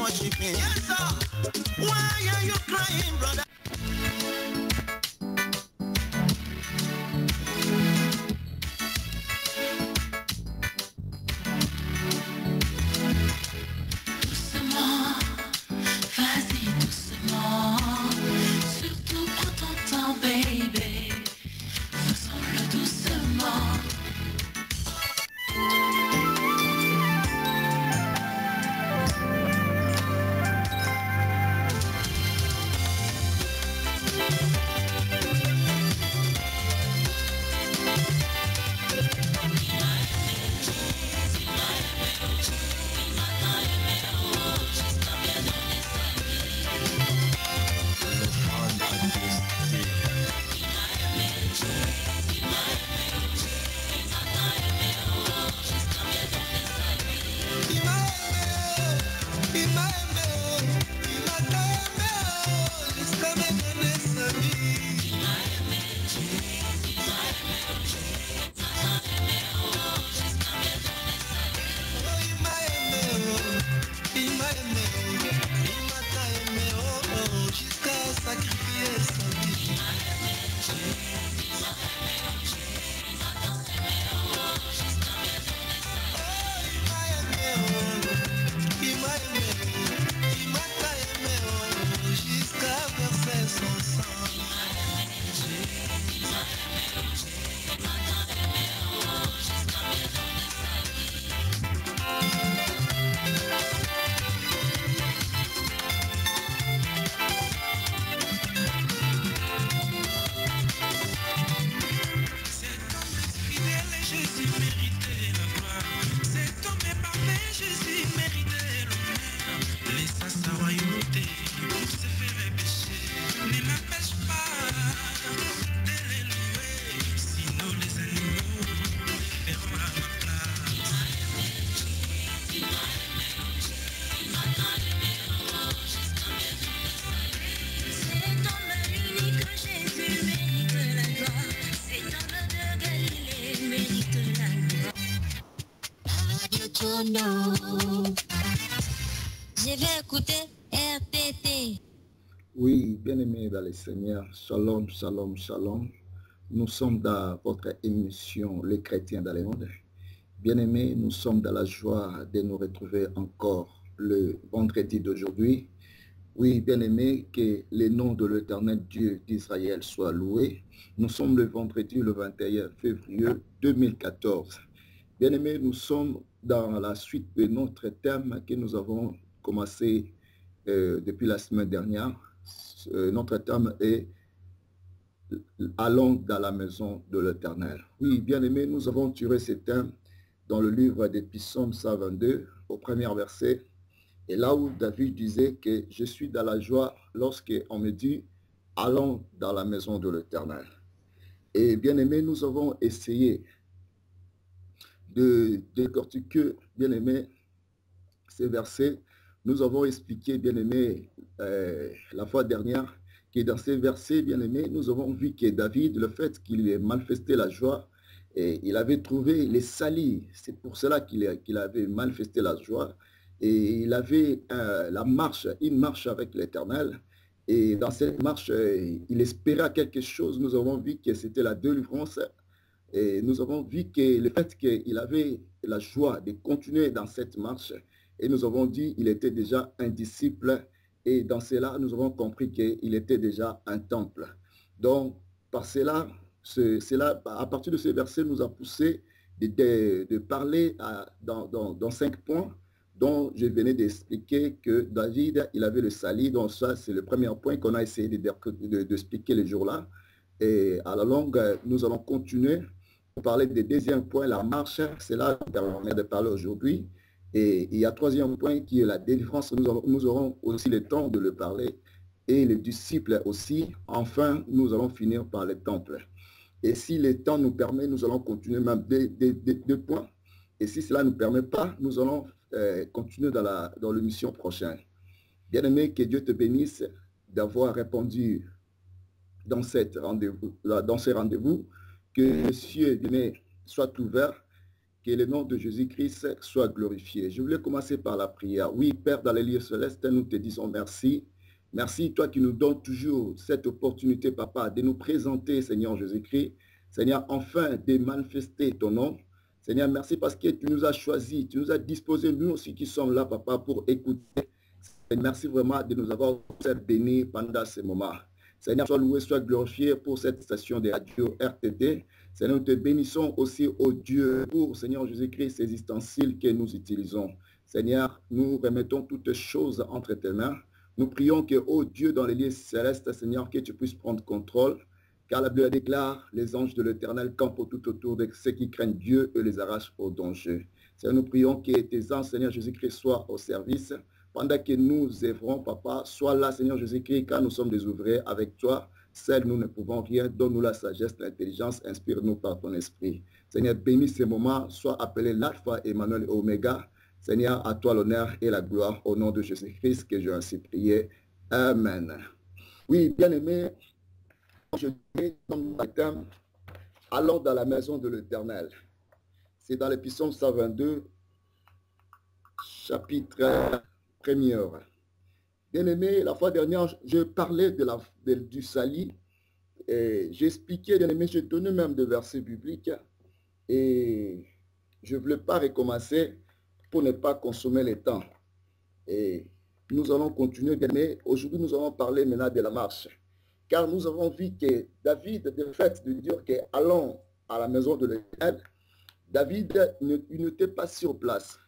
worshiping. Yes, sir. Why are you crying, brother? Doucement, vas-y doucement. Surtout prends ton temps, baby. Faisons-le doucement. Je vais écouter RTT. Oui, bien-aimés dans les Seigneurs, shalom, shalom, shalom. Nous sommes dans votre émission Les Chrétiens dans le monde. Bien-aimés, nous sommes dans la joie de nous retrouver encore le vendredi d'aujourd'hui. Oui, bien-aimés, que le nom de l'Éternel Dieu d'Israël soit loué. Nous sommes le vendredi le 21 février 2014. Bien-aimés, nous sommes dans la suite de notre thème que nous avons commencé depuis la semaine dernière. Notre thème est « Allons dans la maison de l'Éternel ». Oui, bien-aimés, nous avons tiré ce thème dans le livre des Psaumes 122, au premier verset. Et là où David disait que je suis dans la joie lorsqu'on me dit « Allons dans la maison de l'Éternel ». Et bien-aimés, nous avons essayé de décortiquer, bien-aimés, ces versets. Nous avons expliqué, bien-aimés, la fois dernière, que dans ces versets, bien-aimés, nous avons vu que David, le fait qu'il ait manifesté la joie, et il avait trouvé les salis. C'est pour cela qu'il avait manifesté la joie. Et il avait une marche avec l'Éternel. Et dans cette marche, il espérait quelque chose. Nous avons vu que c'était la délivrance. Et nous avons vu que le fait qu'il avait la joie de continuer dans cette marche, et nous avons dit qu'il était déjà un disciple, et dans cela, nous avons compris qu'il était déjà un temple. Donc, par cela, à partir de ces versets, nous a poussé de parler dans 5 points, dont je venais d'expliquer que David, il avait le salut. Donc ça, c'est le premier point qu'on a essayé d'expliquer les jours-là. Et à la longue, nous allons continuer pour parler du deuxième point, la marche. C'est là qu'on vient de parler aujourd'hui. Et il y a troisième point qui est la délivrance. Nous aurons aussi le temps de le parler. Et les disciples aussi. Enfin, nous allons finir par le temple. Et si le temps nous permet, nous allons continuer même deux points. Et si cela ne nous permet pas, nous allons continuer dans l'émission prochaine. Bien-aimé, que Dieu te bénisse d'avoir répondu dans ce rendez-vous, que les cieux soit ouvert que le nom de Jésus-Christ soit glorifié. Je voulais commencer par la prière. Oui, Père, dans les lieux célestes, nous te disons merci. Merci, toi qui nous donnes toujours cette opportunité, Papa, de nous présenter, Seigneur Jésus-Christ. Seigneur, enfin, de manifester ton nom. Seigneur, merci parce que tu nous as choisis, tu nous as disposés, nous aussi qui sommes là, Papa, pour écouter. Merci vraiment de nous avoir bénis pendant ce moment. Seigneur, sois loué, sois glorifié pour cette station de radio RTT. Seigneur, nous te bénissons aussi, ô Dieu, pour, Seigneur Jésus-Christ, ces ustensiles que nous utilisons. Seigneur, nous remettons toutes choses entre tes mains. Nous prions que, ô Dieu, dans les lieux célestes, Seigneur, que tu puisses prendre contrôle. Car la Bible déclare, les anges de l'Éternel campent tout autour de ceux qui craignent Dieu et les arrachent au danger. Seigneur, nous prions que tes anges, Seigneur Jésus-Christ, soient au service. Pendant que nous œuvrons, Papa, sois là, Seigneur Jésus-Christ, car nous sommes des ouvriers avec toi. Seuls, nous ne pouvons rien. Donne-nous la sagesse, l'intelligence, inspire-nous par ton esprit. Seigneur, bénis ces moments, sois appelé l'Alpha, Emmanuel et Oméga. Seigneur, à toi l'honneur et la gloire au nom de Jésus-Christ que j'ai ainsi prié. Amen. Oui, bien-aimés, je dis comme matin, allons dans la maison de l'Éternel. C'est dans l'Épître 122, chapitre 1er. Bien-aimé, la fois dernière, je parlais du salut et j'expliquais, bien-aimé, je donnais même des versets bibliques et je ne voulais pas recommencer pour ne pas consommer le temps. Et nous allons continuer, bien-aimé. Aujourd'hui, nous allons parler maintenant de la marche. Car nous avons vu que David, de fait de dire que allons à la maison de l'Éternel, David il n'était pas sur place.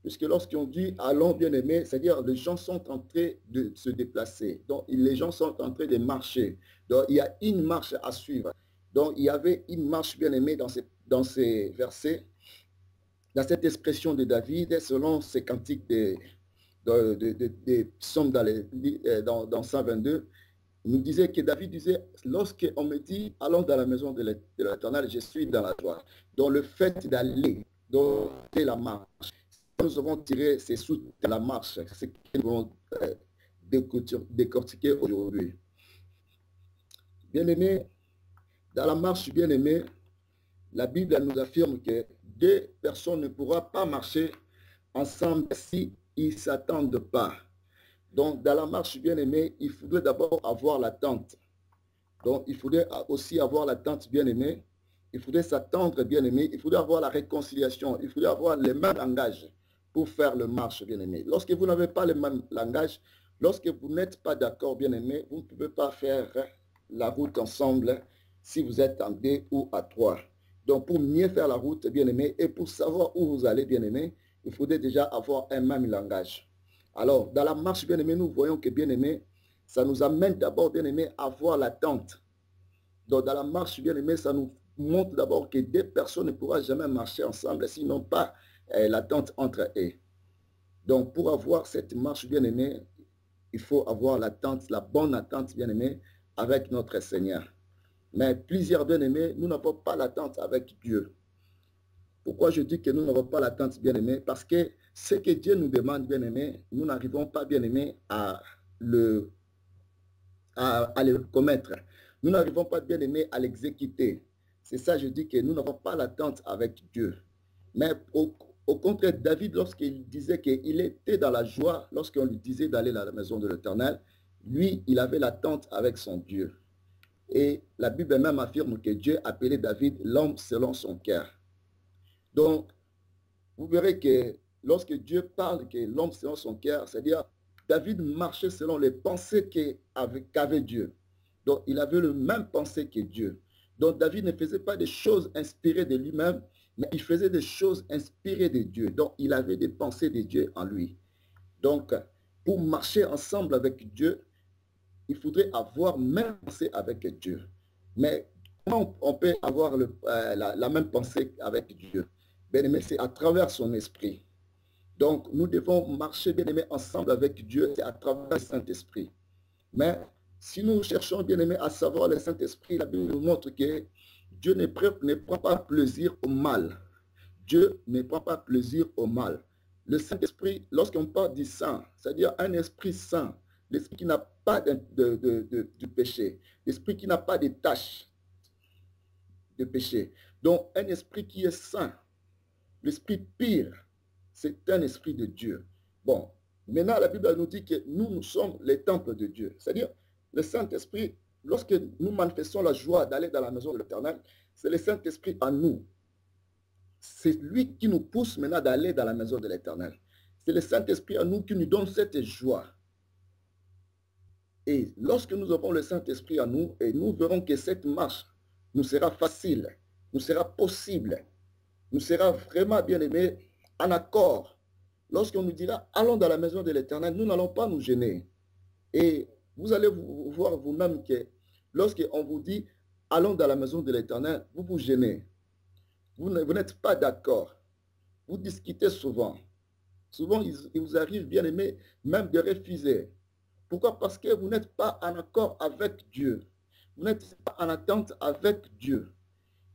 Puisque lorsqu'on dit allons bien-aimés, c'est-à-dire les gens sont en train de se déplacer. Donc les gens sont en train de marcher. Donc il y a une marche à suivre. Donc il y avait une marche bien-aimée dans ces versets, dans cette expression de David, selon ces cantiques des psaumes dans 122. Il nous disait que David disait, lorsqu'on me dit, allons dans la maison de l'Éternel, je suis dans la joie. Donc le fait d'aller, donc c'est la marche. Nous avons tiré ces sous de la marche, c'est ce que nous allons décortiquer aujourd'hui. Bien-aimés, dans la marche, bien-aimés, la Bible nous affirme que deux personnes ne pourront pas marcher ensemble si ils ne s'attendent pas. Donc, dans la marche bien-aimée, il faudrait d'abord avoir l'attente. Donc, il faudrait aussi avoir l'attente bien-aimée. Il faudrait s'attendre bien-aimé. Il faudrait avoir la réconciliation. Il faudrait avoir le même langage pour faire le marche bien-aimé. Lorsque vous n'avez pas le même langage, lorsque vous n'êtes pas d'accord bien-aimé, vous ne pouvez pas faire la route ensemble si vous êtes en deux ou à trois. Donc, pour mieux faire la route bien-aimé et pour savoir où vous allez bien-aimé, il faudrait déjà avoir un même langage. Alors, dans la marche, bien-aimé, nous voyons que, bien-aimé, ça nous amène d'abord, bien-aimé, à voir l'attente. Donc, dans la marche, bien-aimé, ça nous montre d'abord que deux personnes ne pourront jamais marcher ensemble s'ils n'ont pas l'attente entre eux. Donc, pour avoir cette marche, bien-aimé, il faut avoir l'attente, la bonne attente, bien-aimé, avec notre Seigneur. Mais plusieurs, bien-aimés, nous n'avons pas l'attente avec Dieu. Pourquoi je dis que nous n'avons pas l'attente, bien-aimé? Parce que ce que Dieu nous demande, bien-aimé, nous n'arrivons pas, bien-aimé, à le commettre. Nous n'arrivons pas, bien-aimé, à l'exécuter. C'est ça, je dis que nous n'avons pas l'attente avec Dieu. Mais au contraire, David, lorsqu'il disait qu'il était dans la joie, lorsqu'on lui disait d'aller à la maison de l'Éternel, lui, il avait l'attente avec son Dieu. Et la Bible même affirme que Dieu appelait David l'homme selon son cœur. Donc, vous verrez que lorsque Dieu parle que l'homme selon son cœur, c'est-à-dire David marchait selon les pensées qu'avait Dieu. Donc, il avait le même pensée que Dieu. Donc, David ne faisait pas des choses inspirées de lui-même, mais il faisait des choses inspirées de Dieu. Donc, il avait des pensées de Dieu en lui. Donc, pour marcher ensemble avec Dieu, il faudrait avoir même pensée avec Dieu. Mais comment on peut avoir la même pensée avec Dieu? Bien-aimé, c'est à travers son esprit. Donc, nous devons marcher, bien-aimé, ensemble avec Dieu, c'est à travers le Saint-Esprit. Mais si nous cherchons, bien-aimé, à savoir le Saint-Esprit, la Bible nous montre que Dieu ne prend pas plaisir au mal. Dieu ne prend pas plaisir au mal. Le Saint-Esprit, lorsqu'on parle du saint, c'est-à-dire un esprit saint, l'esprit qui n'a pas de péché, l'esprit qui n'a pas de tâches de péché. Donc, un esprit qui est saint. L'esprit pire, c'est un esprit de Dieu. Bon, maintenant la Bible nous dit que nous sommes les temples de Dieu. C'est-à-dire, le Saint-Esprit, lorsque nous manifestons la joie d'aller dans la maison de l'Éternel, c'est le Saint-Esprit en nous. C'est lui qui nous pousse maintenant d'aller dans la maison de l'Éternel. C'est le Saint-Esprit en nous qui nous donne cette joie. Et lorsque nous avons le Saint-Esprit en nous, et nous verrons que cette marche nous sera facile, nous sera possible, nous sera vraiment bien aimé, en accord. Lorsqu'on nous dira, allons dans la maison de l'Éternel, nous n'allons pas nous gêner. Et vous allez voir vous-même que lorsqu'on vous dit, allons dans la maison de l'Éternel, vous vous gênez. Vous n'êtes pas d'accord. Vous discutez souvent. Souvent, il vous arrive, bien aimé, même de refuser. Pourquoi? Parce que vous n'êtes pas en accord avec Dieu. Vous n'êtes pas en attente avec Dieu.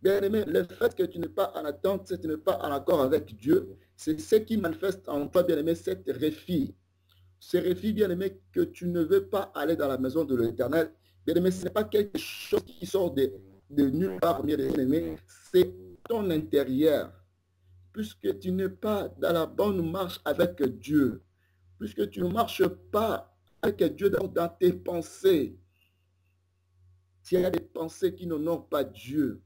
Bien aimé, le fait que tu n'es pas en attente, tu n'es pas en accord avec Dieu, c'est ce qui manifeste en toi, bien aimé, cette refus. Ce refus, bien aimé, que tu ne veux pas aller dans la maison de l'Éternel. Bien aimé, ce n'est pas quelque chose qui sort de nulle part, bien aimé, c'est ton intérieur. Puisque tu n'es pas dans la bonne marche avec Dieu, puisque tu ne marches pas avec Dieu dans tes pensées, tu as des pensées qui n'honorent pas Dieu.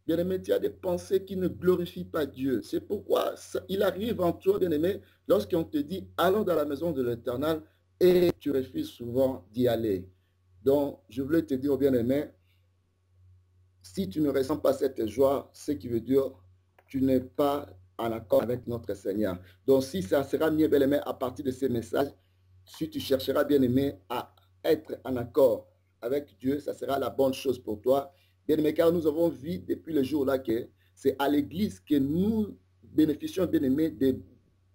Bien-aimé, tu as des pensées qui ne glorifient pas Dieu. C'est pourquoi il arrive en toi, bien-aimé, lorsqu'on te dit, allons dans la maison de l'Éternel, et tu refuses souvent d'y aller. Donc, je voulais te dire, bien-aimé, si tu ne ressens pas cette joie, ce qui veut dire, tu n'es pas en accord avec notre Seigneur. Donc, si ça sera mieux, bien-aimé, à partir de ces messages, si tu chercheras, bien-aimé, à être en accord avec Dieu, ça sera la bonne chose pour toi. Bien-aimé, car nous avons vu depuis le jour-là que c'est à l'Église que nous bénéficions, bien-aimé, de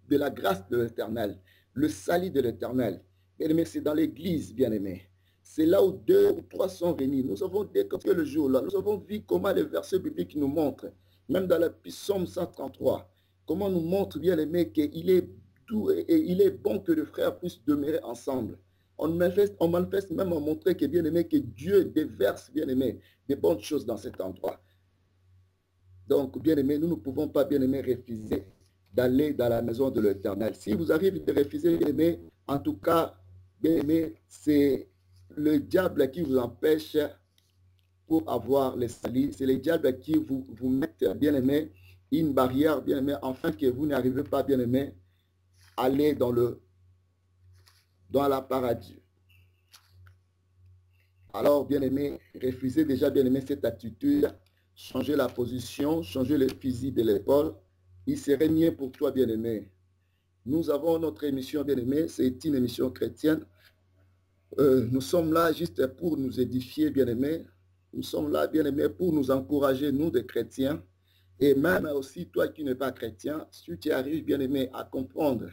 la grâce de l'Éternel, le salut de l'Éternel. Bien-aimé, c'est dans l'Église, bien-aimé. C'est là où 2 ou 3 sont réunis. Nous avons décortiqué le jour-là. Nous avons vu comment les versets bibliques nous montrent, même dans le psaume 133, comment nous montre, bien-aimé, qu'il est doux et il est bon que les frères puissent demeurer ensemble. On manifeste même à montrer que, bien-aimé, que Dieu déverse, bien-aimé, des bonnes choses dans cet endroit. Donc, bien-aimé, nous ne pouvons pas, bien-aimé, refuser d'aller dans la maison de l'Éternel. Si vous arrivez de refuser, bien-aimé, en tout cas, bien-aimé, c'est le diable qui vous empêche pour avoir les salis. C'est le diable qui vous met, bien-aimé, une barrière, bien-aimé, afin que vous n'arrivez pas, bien-aimé, à aller dans la paradis. Alors, bien-aimé, refusez déjà, bien-aimé, cette attitude, changer la position, changer le physique de l'épaule. Il serait mieux pour toi, bien-aimé. Nous avons notre émission, bien-aimé, c'est une émission chrétienne. Nous sommes là juste pour nous édifier, bien-aimé. Nous sommes là, bien-aimé, pour nous encourager, nous, des chrétiens. Et même aussi, toi qui n'es pas chrétien, si tu arrives, bien-aimé, à comprendre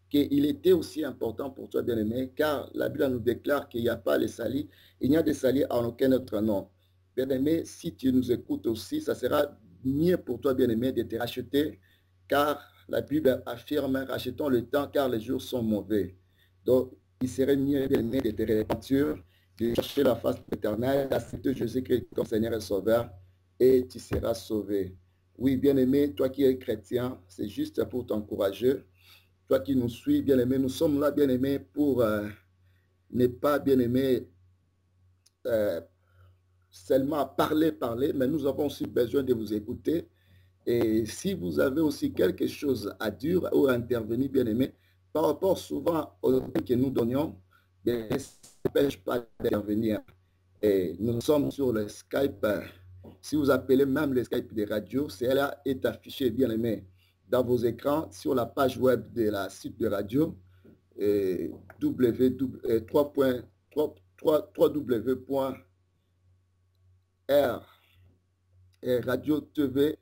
qu'il était aussi important pour toi, bien-aimé, car la Bible nous déclare qu'il n'y a pas les salis, il n'y a des salis en aucun autre nom. Bien-aimé, si tu nous écoutes aussi, ça sera mieux pour toi, bien-aimé, de te racheter, car la Bible affirme, rachetons le temps, car les jours sont mauvais. Donc, il serait mieux, bien-aimé, de te repentir, de chercher la face éternelle, d'accepter Jésus-Christ comme Seigneur et Sauveur, et tu seras sauvé. Oui, bien-aimé, toi qui es chrétien, c'est juste pour t'encourager. Toi qui nous suis, bien-aimé, nous sommes là, bien-aimé, pour ne pas, bien-aimé, seulement parler, mais nous avons aussi besoin de vous écouter. Et si vous avez aussi quelque chose à dire ou à intervenir, bien-aimé, par rapport souvent aux que nous donnions, ne s'empêche pas d'intervenir. Et nous sommes sur le Skype. Si vous appelez même le Skype des radios, cela est affiché, bien-aimé, dans vos écrans, sur la page web de la site de radio, Radio TV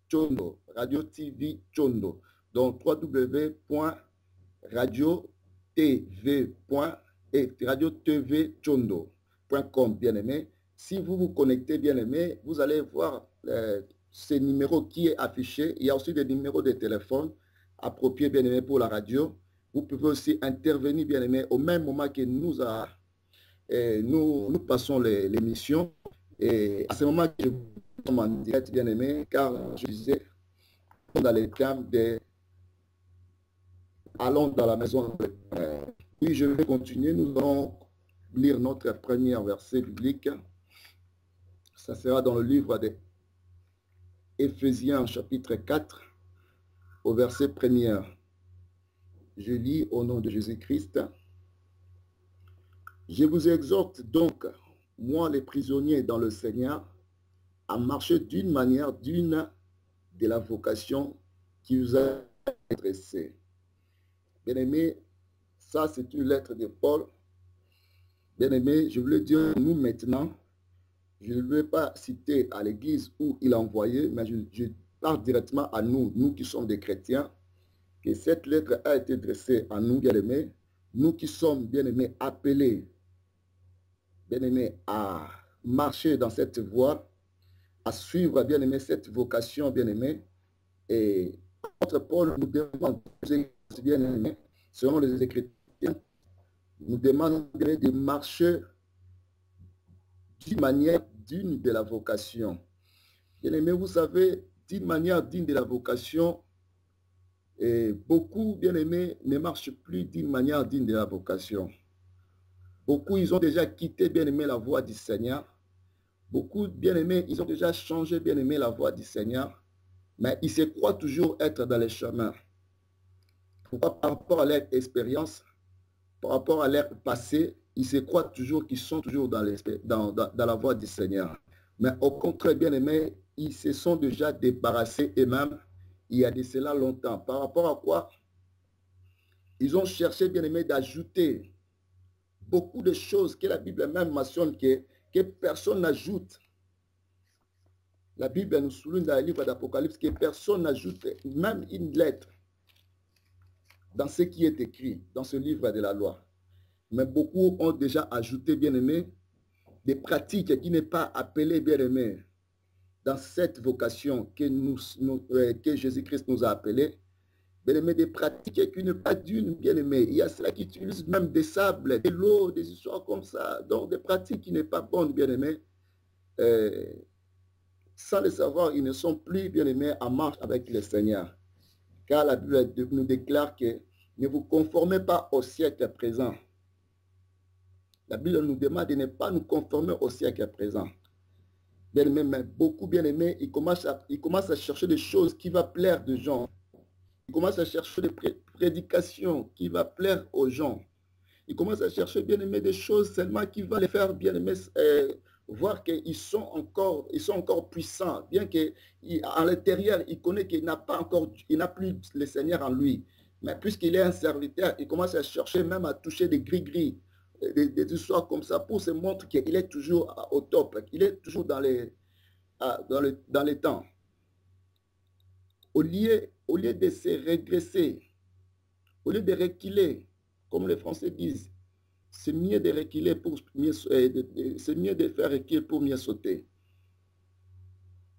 Chondo, Radio TV Chondo. Donc www.radiotv.com, bien-aimé. Si vous vous connectez, bien-aimé, vous allez voir ce numéro qui est affiché. Il y a aussi des numéros de téléphone appropriés, bien-aimé, pour la radio. Vous pouvez aussi intervenir, bien-aimé, au même moment que nous passons l'émission. Et à ce moment, je vous sommes en direct, bien aimé, car je disais dans les termes des allons dans la maison. Oui, je vais continuer. Nous allons lire notre premier verset biblique. Ça sera dans le livre des Éphésiens, chapitre 4, au verset 1er. Je lis au nom de Jésus-Christ. Je vous exhorte donc, moi les prisonniers dans le Seigneur, à marcher d'une manière digne de la vocation qui vous a adressée. Bien-aimé, ça c'est une lettre de Paul. Bien-aimé, je voulais dire nous maintenant, je ne vais pas citer à l'église où il a envoyé, mais je parle directement à nous, nous qui sommes des chrétiens, que cette lettre a été adressée à nous, bien-aimés, nous qui sommes, bien-aimés, appelés, bien-aimés, à marcher dans cette voie, à suivre, bien-aimés, cette vocation, bien-aimés. Et notre Paul nous demande, bien-aimés, selon les Écritures, nous demande de marcher d'une manière digne de la vocation. Bien-aimés, vous savez, d'une manière digne de la vocation, et beaucoup, bien-aimés, ne marchent plus d'une manière digne de la vocation. Beaucoup, ils ont déjà quitté, bien-aimés, la voie du Seigneur. Beaucoup, bien-aimés, ils ont déjà changé, bien-aimés, la voie du Seigneur. Mais ils se croient toujours être dans les chemins. Pourquoi? Par rapport à leur expérience, par rapport à leur passé, ils se croient toujours qu'ils sont toujours dans la voie du Seigneur. Mais au contraire, bien-aimés, ils se sont déjà débarrassés eux-mêmes il y a de cela longtemps. Par rapport à quoi? Ils ont cherché, bien-aimés, d'ajouter beaucoup de choses que la Bible même mentionne que personne n'ajoute. La Bible nous souligne dans le livre d'Apocalypse que personne n'ajoute même une lettre dans ce qui est écrit dans ce livre de la loi. Mais beaucoup ont déjà ajouté, bien-aimés, des pratiques qui n'est pas appelées, bien-aimés, dans cette vocation que Jésus-Christ nous a appelés. Bien-aimés, des pratiques qui n'est pas d'une, bien-aimés. Il y a ceux qui utilisent même des sables, de l'eau, des histoires comme ça. Donc, des pratiques qui n'est pas bonnes, bien-aimés. Sans le savoir, ils ne sont plus, bien-aimés, en marche avec le Seigneur. Car la Bible nous déclare que ne vous conformez pas au siècle présent. La Bible nous demande de ne pas nous conformer au siècle présent. Bien-aimés, mais beaucoup, bien-aimés, ils commencent à chercher des choses qui vont plaire aux gens. Ils commencent à chercher des prédications qui vont plaire aux gens. Ils commencent à chercher, bien-aimés, des choses seulement qui vont les faire, bien-aimés, voir qu'ils sont encore puissants, bien qu'à l'intérieur, il connaît qu'il n'a plus le Seigneur en lui. Mais puisqu'il est un serviteur, il commence à chercher même à toucher des gris-gris, des histoires comme ça, pour se montrer qu'il est toujours au top, qu'il est toujours dans les temps. Au lieu de se régresser, au lieu de reculer, comme les Français disent, c'est mieux de reculer pour mieux, c'est mieux de faire reculer pour mieux sauter.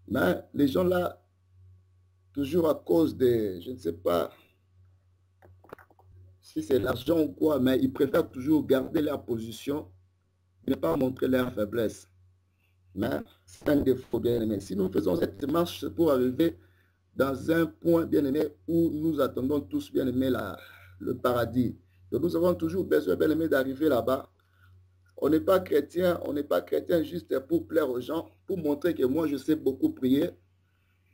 Mais les gens là, toujours à cause de, je ne sais pas si c'est l'argent ou quoi, mais ils préfèrent toujours garder leur position, ne pas montrer leur faiblesse. Mais c'est un défaut, bien aimé. Si nous faisons cette marche pour arriver dans un point, bien aimé, où nous attendons tous, bien aimé, le paradis. Donc nous avons toujours besoin, bien aimé, d'arriver là-bas. On n'est pas chrétien juste pour plaire aux gens, pour montrer que moi je sais beaucoup prier.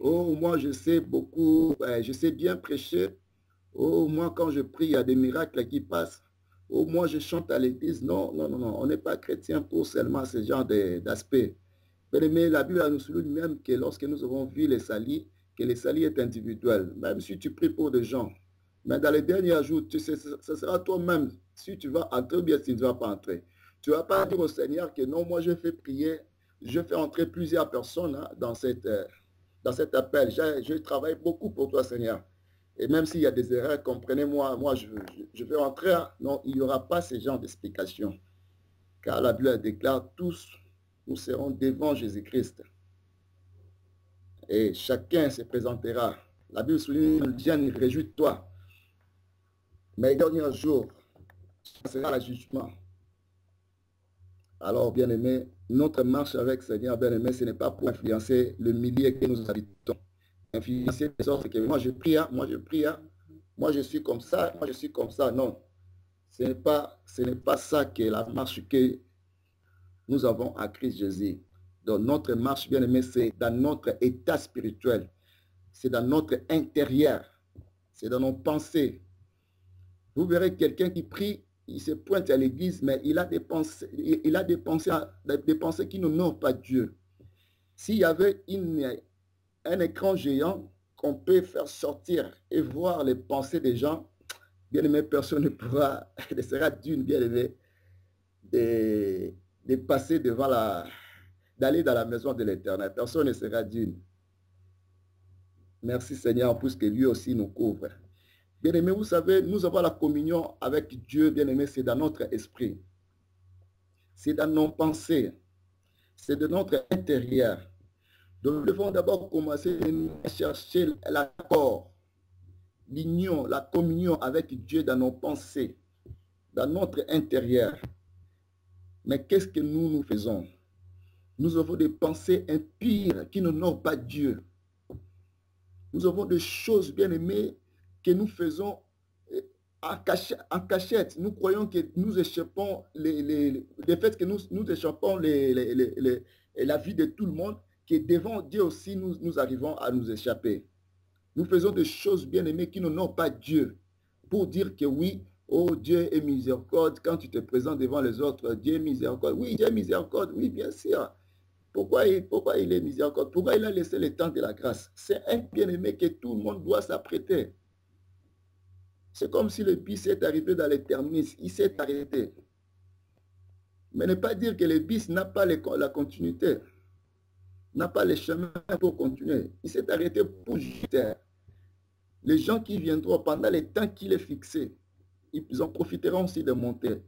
Oh, moi je sais beaucoup, je sais bien prêcher. Oh, moi quand je prie, il y a des miracles qui passent. Oh, moi je chante à l'église. Non, non, non, non, on n'est pas chrétien pour seulement ce genre d'aspect. Bien aimé, la Bible nous souligne même que lorsque nous avons vu les salis, que le salut est individuel. Même si tu pries pour des gens, mais dans les derniers jours, ce sera toi-même si tu vas entrer ou bien si tu ne vas pas entrer. Tu ne vas pas dire au Seigneur que non, moi je fais prier, je fais entrer plusieurs personnes hein, dans cet appel. Je travaille beaucoup pour toi, Seigneur. Et même s'il y a des erreurs, comprenez-moi, moi je vais entrer. Hein. Non, il n'y aura pas ce genre d'explication. Car la Bible déclare tous, nous serons devant Jésus-Christ. Et chacun se présentera. La Bible souligne, Diane, réjouis-toi. Mais le dernier jour, ce sera le jugement. Alors, bien-aimé, notre marche avec Seigneur, bien-aimé, ce n'est pas pour influencer le milieu que nous habitons. Influencer les autres, que moi je prie, moi je prie, moi je suis comme ça, moi je suis comme ça. Non, ce n'est pas ça que la marche que nous avons à Christ Jésus. Donc, notre marche, bien-aimé, c'est dans notre état spirituel. C'est dans notre intérieur. C'est dans nos pensées. Vous verrez quelqu'un qui prie, il se pointe à l'église, mais il a des pensées, des pensées qui n'honorent pas Dieu. S'il y avait un écran géant qu'on peut faire sortir et voir les pensées des gens, bien aimé, personne ne pourra, ne sera d'une, bien aimé, de passer devant d'aller dans la maison de l'Éternel. Personne ne sera d'une. Merci Seigneur, puisque lui aussi nous couvre. Bien-aimé, vous savez, nous avons la communion avec Dieu, bien-aimé, c'est dans notre esprit. C'est dans nos pensées. C'est de notre intérieur. Donc, nous devons d'abord commencer à chercher l'accord, l'union, la communion avec Dieu dans nos pensées, dans notre intérieur. Mais qu'est-ce que nous faisons? Nous avons des pensées impures qui n'honorent pas Dieu. Nous avons des choses, bien-aimées, que nous faisons en cachette. Nous croyons que nous échappons le fait que nous échappons la vie de tout le monde, que devant Dieu aussi nous arrivons à nous échapper. Nous faisons des choses bien-aimées qui n'honorent pas Dieu pour dire que oui, oh Dieu est miséricorde. Quand tu te présentes devant les autres, Dieu est miséricorde. Oui, Dieu est miséricorde, oui, bien sûr. Pourquoi il est miséricorde? Pourquoi il a laissé le temps de la grâce? C'est un bien-aimé que tout le monde doit s'apprêter. C'est comme si le bis est arrivé dans les terminus, il s'est arrêté. Mais ne pas dire que le bis n'a pas la continuité, n'a pas les chemins pour continuer. Il s'est arrêté pour jeter. Les gens qui viendront pendant le temps qu'il est fixé, ils en profiteront aussi de monter.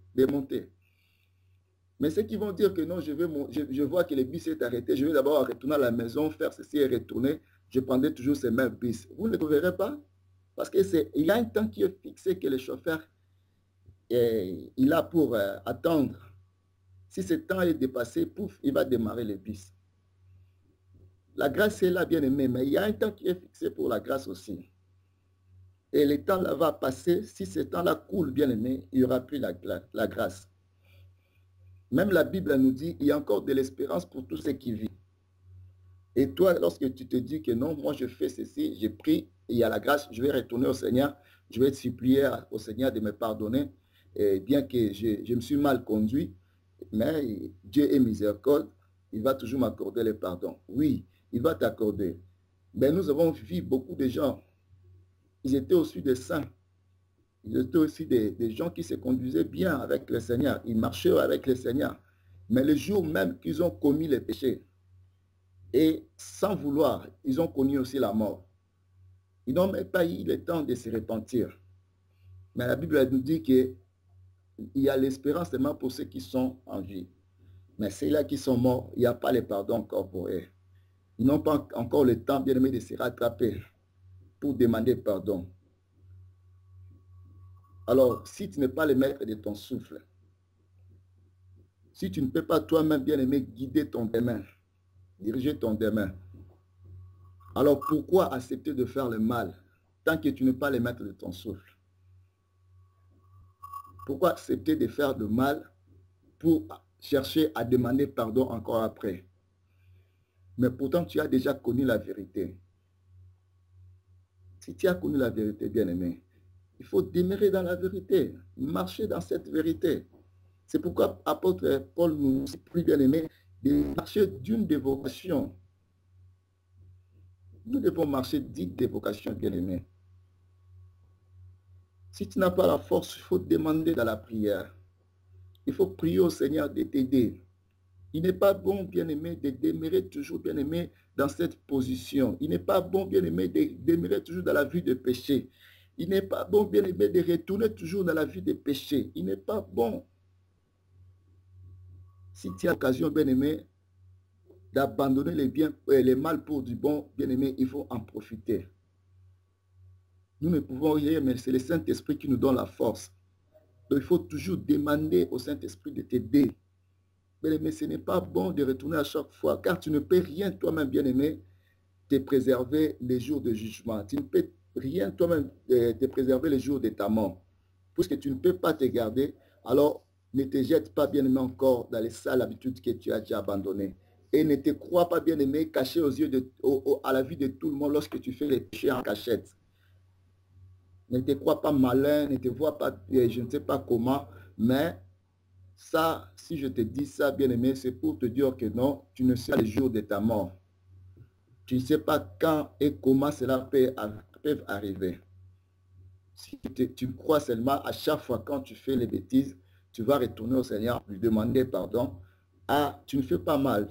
Mais ceux qui vont dire que non, je vois que le bis est arrêté, je vais d'abord retourner à la maison, faire ceci et retourner, je prendrai toujours ces mêmes bis. Vous ne le verrez pas? Parce qu'il y a un temps qui est fixé que le chauffeur il a pour attendre. Si ce temps est dépassé, pouf, il va démarrer le bis. La grâce est là, bien aimé, mais il y a un temps qui est fixé pour la grâce aussi. Et le temps là va passer. Si ce temps-là coule, bien aimé, il n'y aura plus la grâce. Même la Bible nous dit, il y a encore de l'espérance pour tous ceux qui vivent. Et toi, lorsque tu te dis que non, moi je fais ceci, j'ai pris, il y a la grâce, je vais retourner au Seigneur, je vais supplier au Seigneur de me pardonner, et bien que je me suis mal conduit, mais Dieu est miséricorde, il va toujours m'accorder le pardon. Oui, il va t'accorder. Mais nous avons vu beaucoup de gens, ils étaient aussi des saints, ils étaient aussi des gens qui se conduisaient bien avec le Seigneur, ils marchaient avec le Seigneur. Mais le jour même qu'ils ont commis les péchés, et sans vouloir, ils ont connu aussi la mort. Ils n'ont même pas eu le temps de se repentir. Mais la Bible nous dit qu'il y a l'espérance seulement pour ceux qui sont en vie. Mais ceux-là qui sont morts, il n'y a pas le pardon encore pour eux. Ils n'ont pas encore le temps, bien aimé, de se rattraper pour demander pardon. Alors, si tu n'es pas le maître de ton souffle, si tu ne peux pas toi-même, bien aimé, guider ton demain, diriger ton demain, alors pourquoi accepter de faire le mal tant que tu n'es pas le maître de ton souffle? Pourquoi accepter de faire le mal pour chercher à demander pardon encore après? Mais pourtant, tu as déjà connu la vérité. Si tu as connu la vérité, bien-aimé, il faut demeurer dans la vérité, marcher dans cette vérité. C'est pourquoi apôtre Paul nous dit, plus bien-aimé, de marcher d'une dévocation. Nous devons marcher d'une dévocation, bien-aimé. Si tu n'as pas la force, il faut demander dans la prière. Il faut prier au Seigneur de t'aider. Il n'est pas bon, bien-aimé, de demeurer toujours, bien-aimé, dans cette position. Il n'est pas bon, bien-aimé, de demeurer toujours dans la vie de péché. Il n'est pas bon, bien-aimé, de retourner toujours dans la vie de péché. Il n'est pas bon. Si tu as l'occasion, bien-aimé, d'abandonner les mal pour du bon, bien-aimé, il faut en profiter. Nous ne pouvons rien, mais c'est le Saint-Esprit qui nous donne la force. Donc, il faut toujours demander au Saint-Esprit de t'aider. Bien-aimé, ce n'est pas bon de retourner à chaque fois, car tu ne peux rien toi-même, bien-aimé, te préserver les jours de jugement. Tu ne peux rien toi-même te préserver les jours de ta mort. Puisque tu ne peux pas te garder, alors ne te jette pas, bien-aimé, encore dans les sales habitudes que tu as déjà abandonnées. Et ne te crois pas, bien-aimé, caché aux yeux à la vue de tout le monde lorsque tu fais les péchés en cachette. Ne te crois pas malin, ne te vois pas, je ne sais pas comment, mais ça, si je te dis ça, bien-aimé, c'est pour te dire que non, tu ne sais pas le jour de ta mort. Tu ne sais pas quand et comment cela peut arriver. Si tu crois seulement à chaque fois quand tu fais les bêtises, tu vas retourner au Seigneur, lui demander pardon. Ah, tu ne fais pas mal.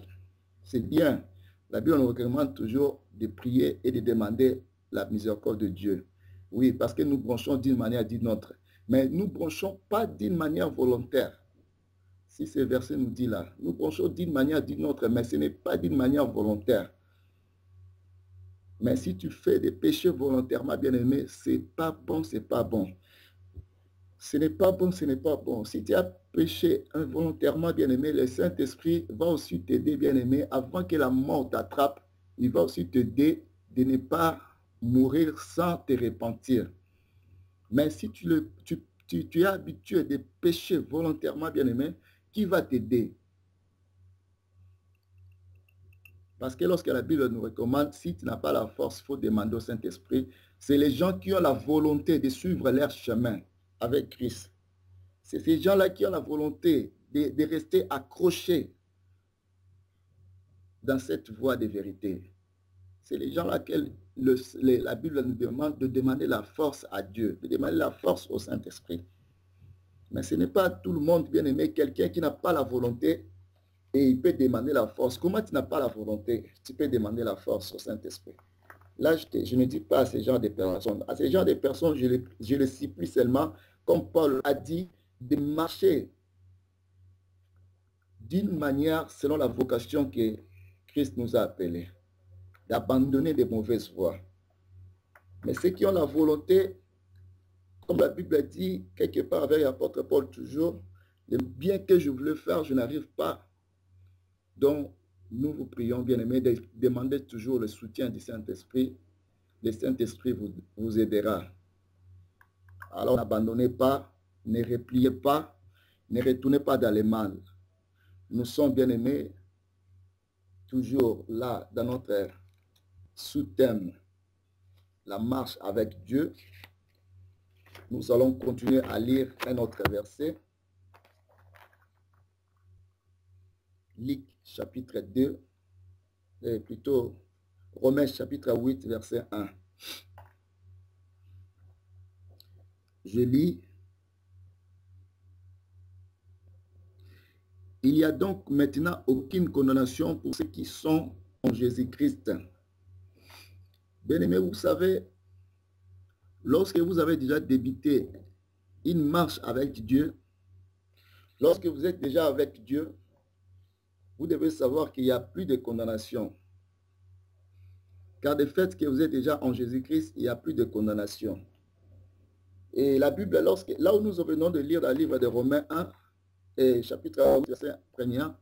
C'est bien. La Bible nous recommande toujours de prier et de demander la miséricorde de Dieu. Oui, parce que nous branchons d'une manière ou d'une autre. Mais nous ne branchons pas d'une manière volontaire. Si ce verset nous dit là, nous branchons d'une manière ou d'une autre, mais ce n'est pas d'une manière volontaire. Mais si tu fais des péchés volontairement, bien-aimé, c'est pas bon, c'est pas bon. Ce n'est pas bon, ce n'est pas bon. Si tu as péché involontairement, bien-aimé, le Saint-Esprit va aussi t'aider, bien-aimé, avant que la mort t'attrape. Il va aussi t'aider de ne pas mourir sans te repentir. Mais si tu es habitué de pécher volontairement, bien-aimé, qui va t'aider? Parce que lorsque la Bible nous recommande, si tu n'as pas la force, il faut demander au Saint-Esprit. C'est les gens qui ont la volonté de suivre leur chemin avec Christ. C'est ces gens-là qui ont la volonté de rester accrochés dans cette voie de vérité. C'est les gens-là que la Bible nous demande de demander la force à Dieu, de demander la force au Saint-Esprit. Mais ce n'est pas tout le monde, bien aimé, quelqu'un qui n'a pas la volonté et il peut demander la force. Comment tu n'as pas la volonté? Tu peux demander la force au Saint-Esprit. Là, je ne dis pas à ces gens de personnes. À ces gens de personnes, je les supplie seulement, comme Paul a dit, de marcher d'une manière selon la vocation que Christ nous a appelés, d'abandonner des mauvaises voies. Mais ceux qui ont la volonté, comme la Bible dit, quelque part avec l'apôtre Paul toujours, le bien que je voulais faire, je n'arrive pas. Donc, nous vous prions, bien-aimés, de demander toujours le soutien du Saint-Esprit. Le Saint-Esprit vous aidera. Alors, n'abandonnez pas, ne repliez pas, ne retournez pas dans les mal. Nous sommes, bien-aimés, toujours là, dans notre sous-thème, la marche avec Dieu. Nous allons continuer à lire un autre verset. Luc chapitre 2, plutôt Romains chapitre 8, verset 1. Je lis. Il n'y a donc maintenant aucune condamnation pour ceux qui sont en Jésus-Christ. Bien-aimés, vous savez, lorsque vous avez déjà débuté une marche avec Dieu, lorsque vous êtes déjà avec Dieu, vous devez savoir qu'il n'y a plus de condamnation. Car de fait que vous êtes déjà en Jésus-Christ, il n'y a plus de condamnation. Et la Bible, là où nous venons de lire dans le livre de Romains 1, et chapitre 1, verset 1,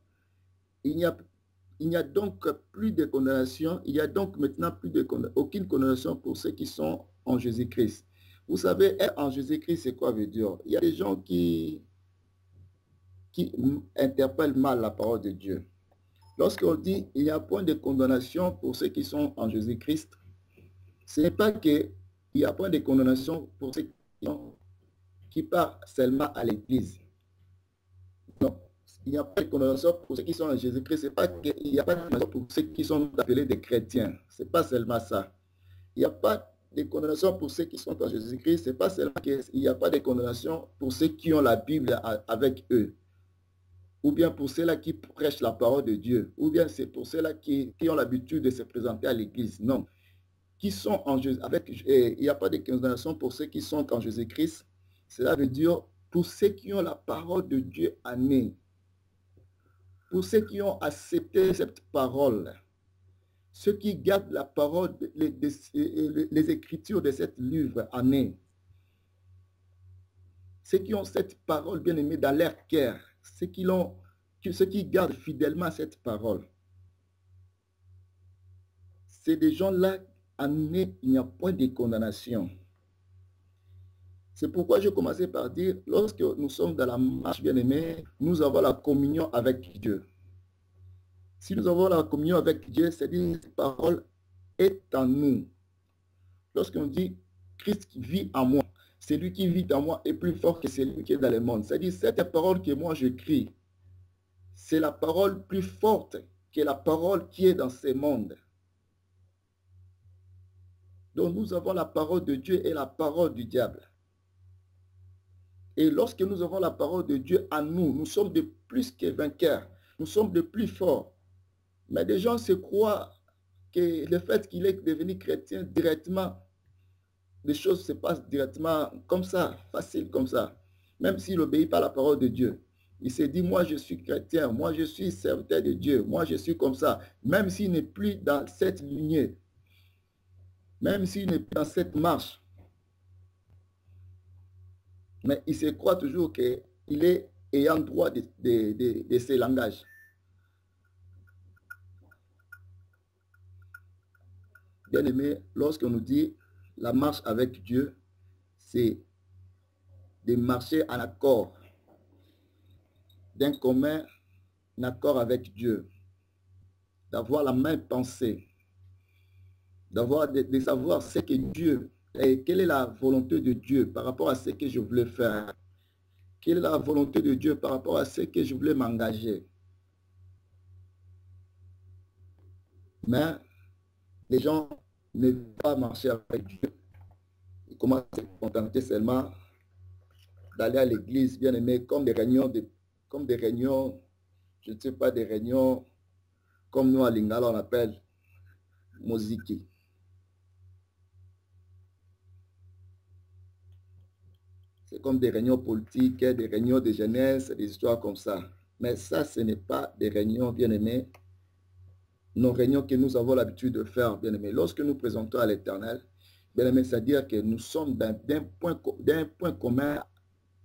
il n'y a donc plus de condamnation, il n'y a donc maintenant aucune condamnation pour ceux qui sont en Jésus-Christ. Vous savez, être en Jésus-Christ, c'est quoi veut dire? Il y a des gens qui interpellent mal la parole de Dieu. Lorsqu'on dit il n'y a point de condamnation pour ceux qui sont en Jésus-Christ, ce n'est pas qu'il n'y a point de condamnation pour ceux qui partent seulement à l'église. Non, il n'y a pas de condamnation pour ceux qui sont en Jésus-Christ. Ce n'est pas qu'il n'y a pas de condamnation pour ceux qui sont appelés des chrétiens. Ce n'est pas seulement ça. Il n'y a pas de condamnation pour ceux qui sont en Jésus-Christ. Ce n'est pas seulement qu'il n'y a pas de condamnation pour ceux qui ont la Bible avec eux. Ou bien pour ceux-là qui prêchent la parole de Dieu. Ou bien c'est pour ceux-là qui ont l'habitude de se présenter à l'église. Non. Qui sont en Jésus, il n'y a pas de condamnation pour ceux qui sont en Jésus-Christ. Cela veut dire pour ceux qui ont la parole de Dieu en eux. Pour ceux qui ont accepté cette parole. Ceux qui gardent la parole, les écritures de cet livre en eux. Ceux qui ont cette parole bien aimée dans leur cœur. Ceux qui l'ont ceux qui gardent fidèlement cette parole, c'est des gens-là, en eux, il n'y a point de condamnation. C'est pourquoi je commençais par dire, lorsque nous sommes dans la marche bien-aimée, nous avons la communion avec Dieu. Si nous avons la communion avec Dieu, c'est-à-dire que cette parole est en nous. Lorsqu'on dit Christ vit en moi, celui qui vit en moi est plus fort que celui qui est dans le monde. C'est-à-dire cette parole que moi je crie, c'est la parole plus forte que la parole qui est dans ce monde. Donc nous avons la parole de Dieu et la parole du diable. Et lorsque nous avons la parole de Dieu en nous, nous sommes de plus que vainqueurs. Nous sommes de plus forts. Mais des gens se croient que le fait qu'il est devenu chrétien directement, les choses se passent directement comme ça, facile comme ça. Même s'il n'obéit pas à la parole de Dieu. Il se dit, moi je suis chrétien, moi je suis serviteur de Dieu, moi je suis comme ça. Même s'il n'est plus dans cette lignée, même s'il n'est plus dans cette marche, mais il se croit toujours qu'il est ayant droit de ces langages. Bien aimé, lorsqu'on nous dit la marche avec Dieu, c'est de marcher en accord, d'un commun accord avec Dieu, d'avoir la même pensée, de savoir ce que Dieu, et quelle est la volonté de Dieu par rapport à ce que je voulais faire. Quelle est la volonté de Dieu par rapport à ce que je voulais m'engager. Mais les gens ne veulent pas marcher avec Dieu. Ils commencent à se contenter seulement d'aller à l'église, bien aimé, comme des réunions, je ne sais pas, des réunions comme nous à Lingala on appelle Moziki. C'est comme des réunions politiques, des réunions de jeunesse, des histoires comme ça. Mais ça, ce n'est pas des réunions, bien aimés, nos réunions que nous avons l'habitude de faire, bien aimés. Lorsque nous présentons à l'Éternel, bien aimé, c'est-à-dire que nous sommes d'un point commun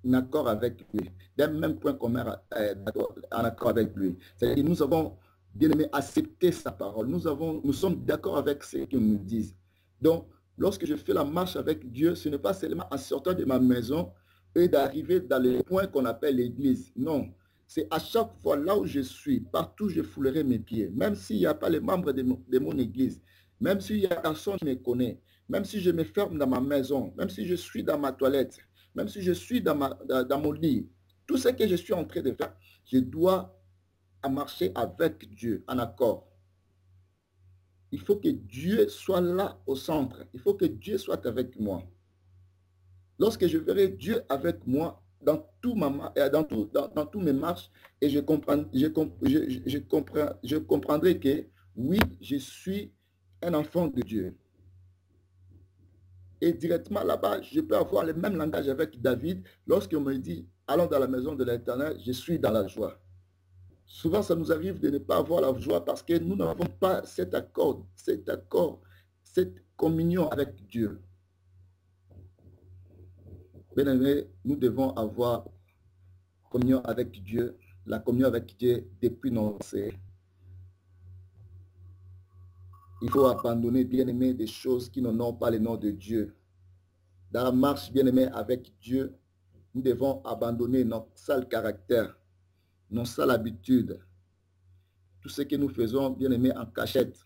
en accord avec lui, d'un même point commun en accord avec lui. C'est-à-dire que nous avons, bien aimé, accepté sa parole. Nous sommes d'accord avec ce qu'il nous dit. Donc, lorsque je fais la marche avec Dieu, ce n'est pas seulement en sortant de ma maison et d'arriver dans le point qu'on appelle l'église. Non, c'est à chaque fois là où je suis, partout je foulerai mes pieds. Même s'il n'y a pas les membres de mon église, même s'il n'y a personne qui me connaît, même si je me ferme dans ma maison, même si je suis dans ma toilette, même si je suis dans mon lit, tout ce que je suis en train de faire, je dois marcher avec Dieu en accord. Il faut que Dieu soit là au centre. Il faut que Dieu soit avec moi. Lorsque je verrai Dieu avec moi dans tous mes marches, et je comprendrai que oui, je suis un enfant de Dieu. Et directement là-bas, je peux avoir le même langage avec David. Lorsqu'on me dit, allons dans la maison de l'Éternel, je suis dans la joie. Souvent, ça nous arrive de ne pas avoir la joie parce que nous n'avons pas cet accord, cette communion avec Dieu. Bien-aimés, nous devons avoir communion avec Dieu, la communion avec Dieu depuis nos naissances. Il faut abandonner, bien-aimés, des choses qui n'ont pas le nom de Dieu. Dans la marche, bien-aimés, avec Dieu, nous devons abandonner notre sale caractère, nos sales habitudes, tout ce que nous faisons, bien aimé, en cachette,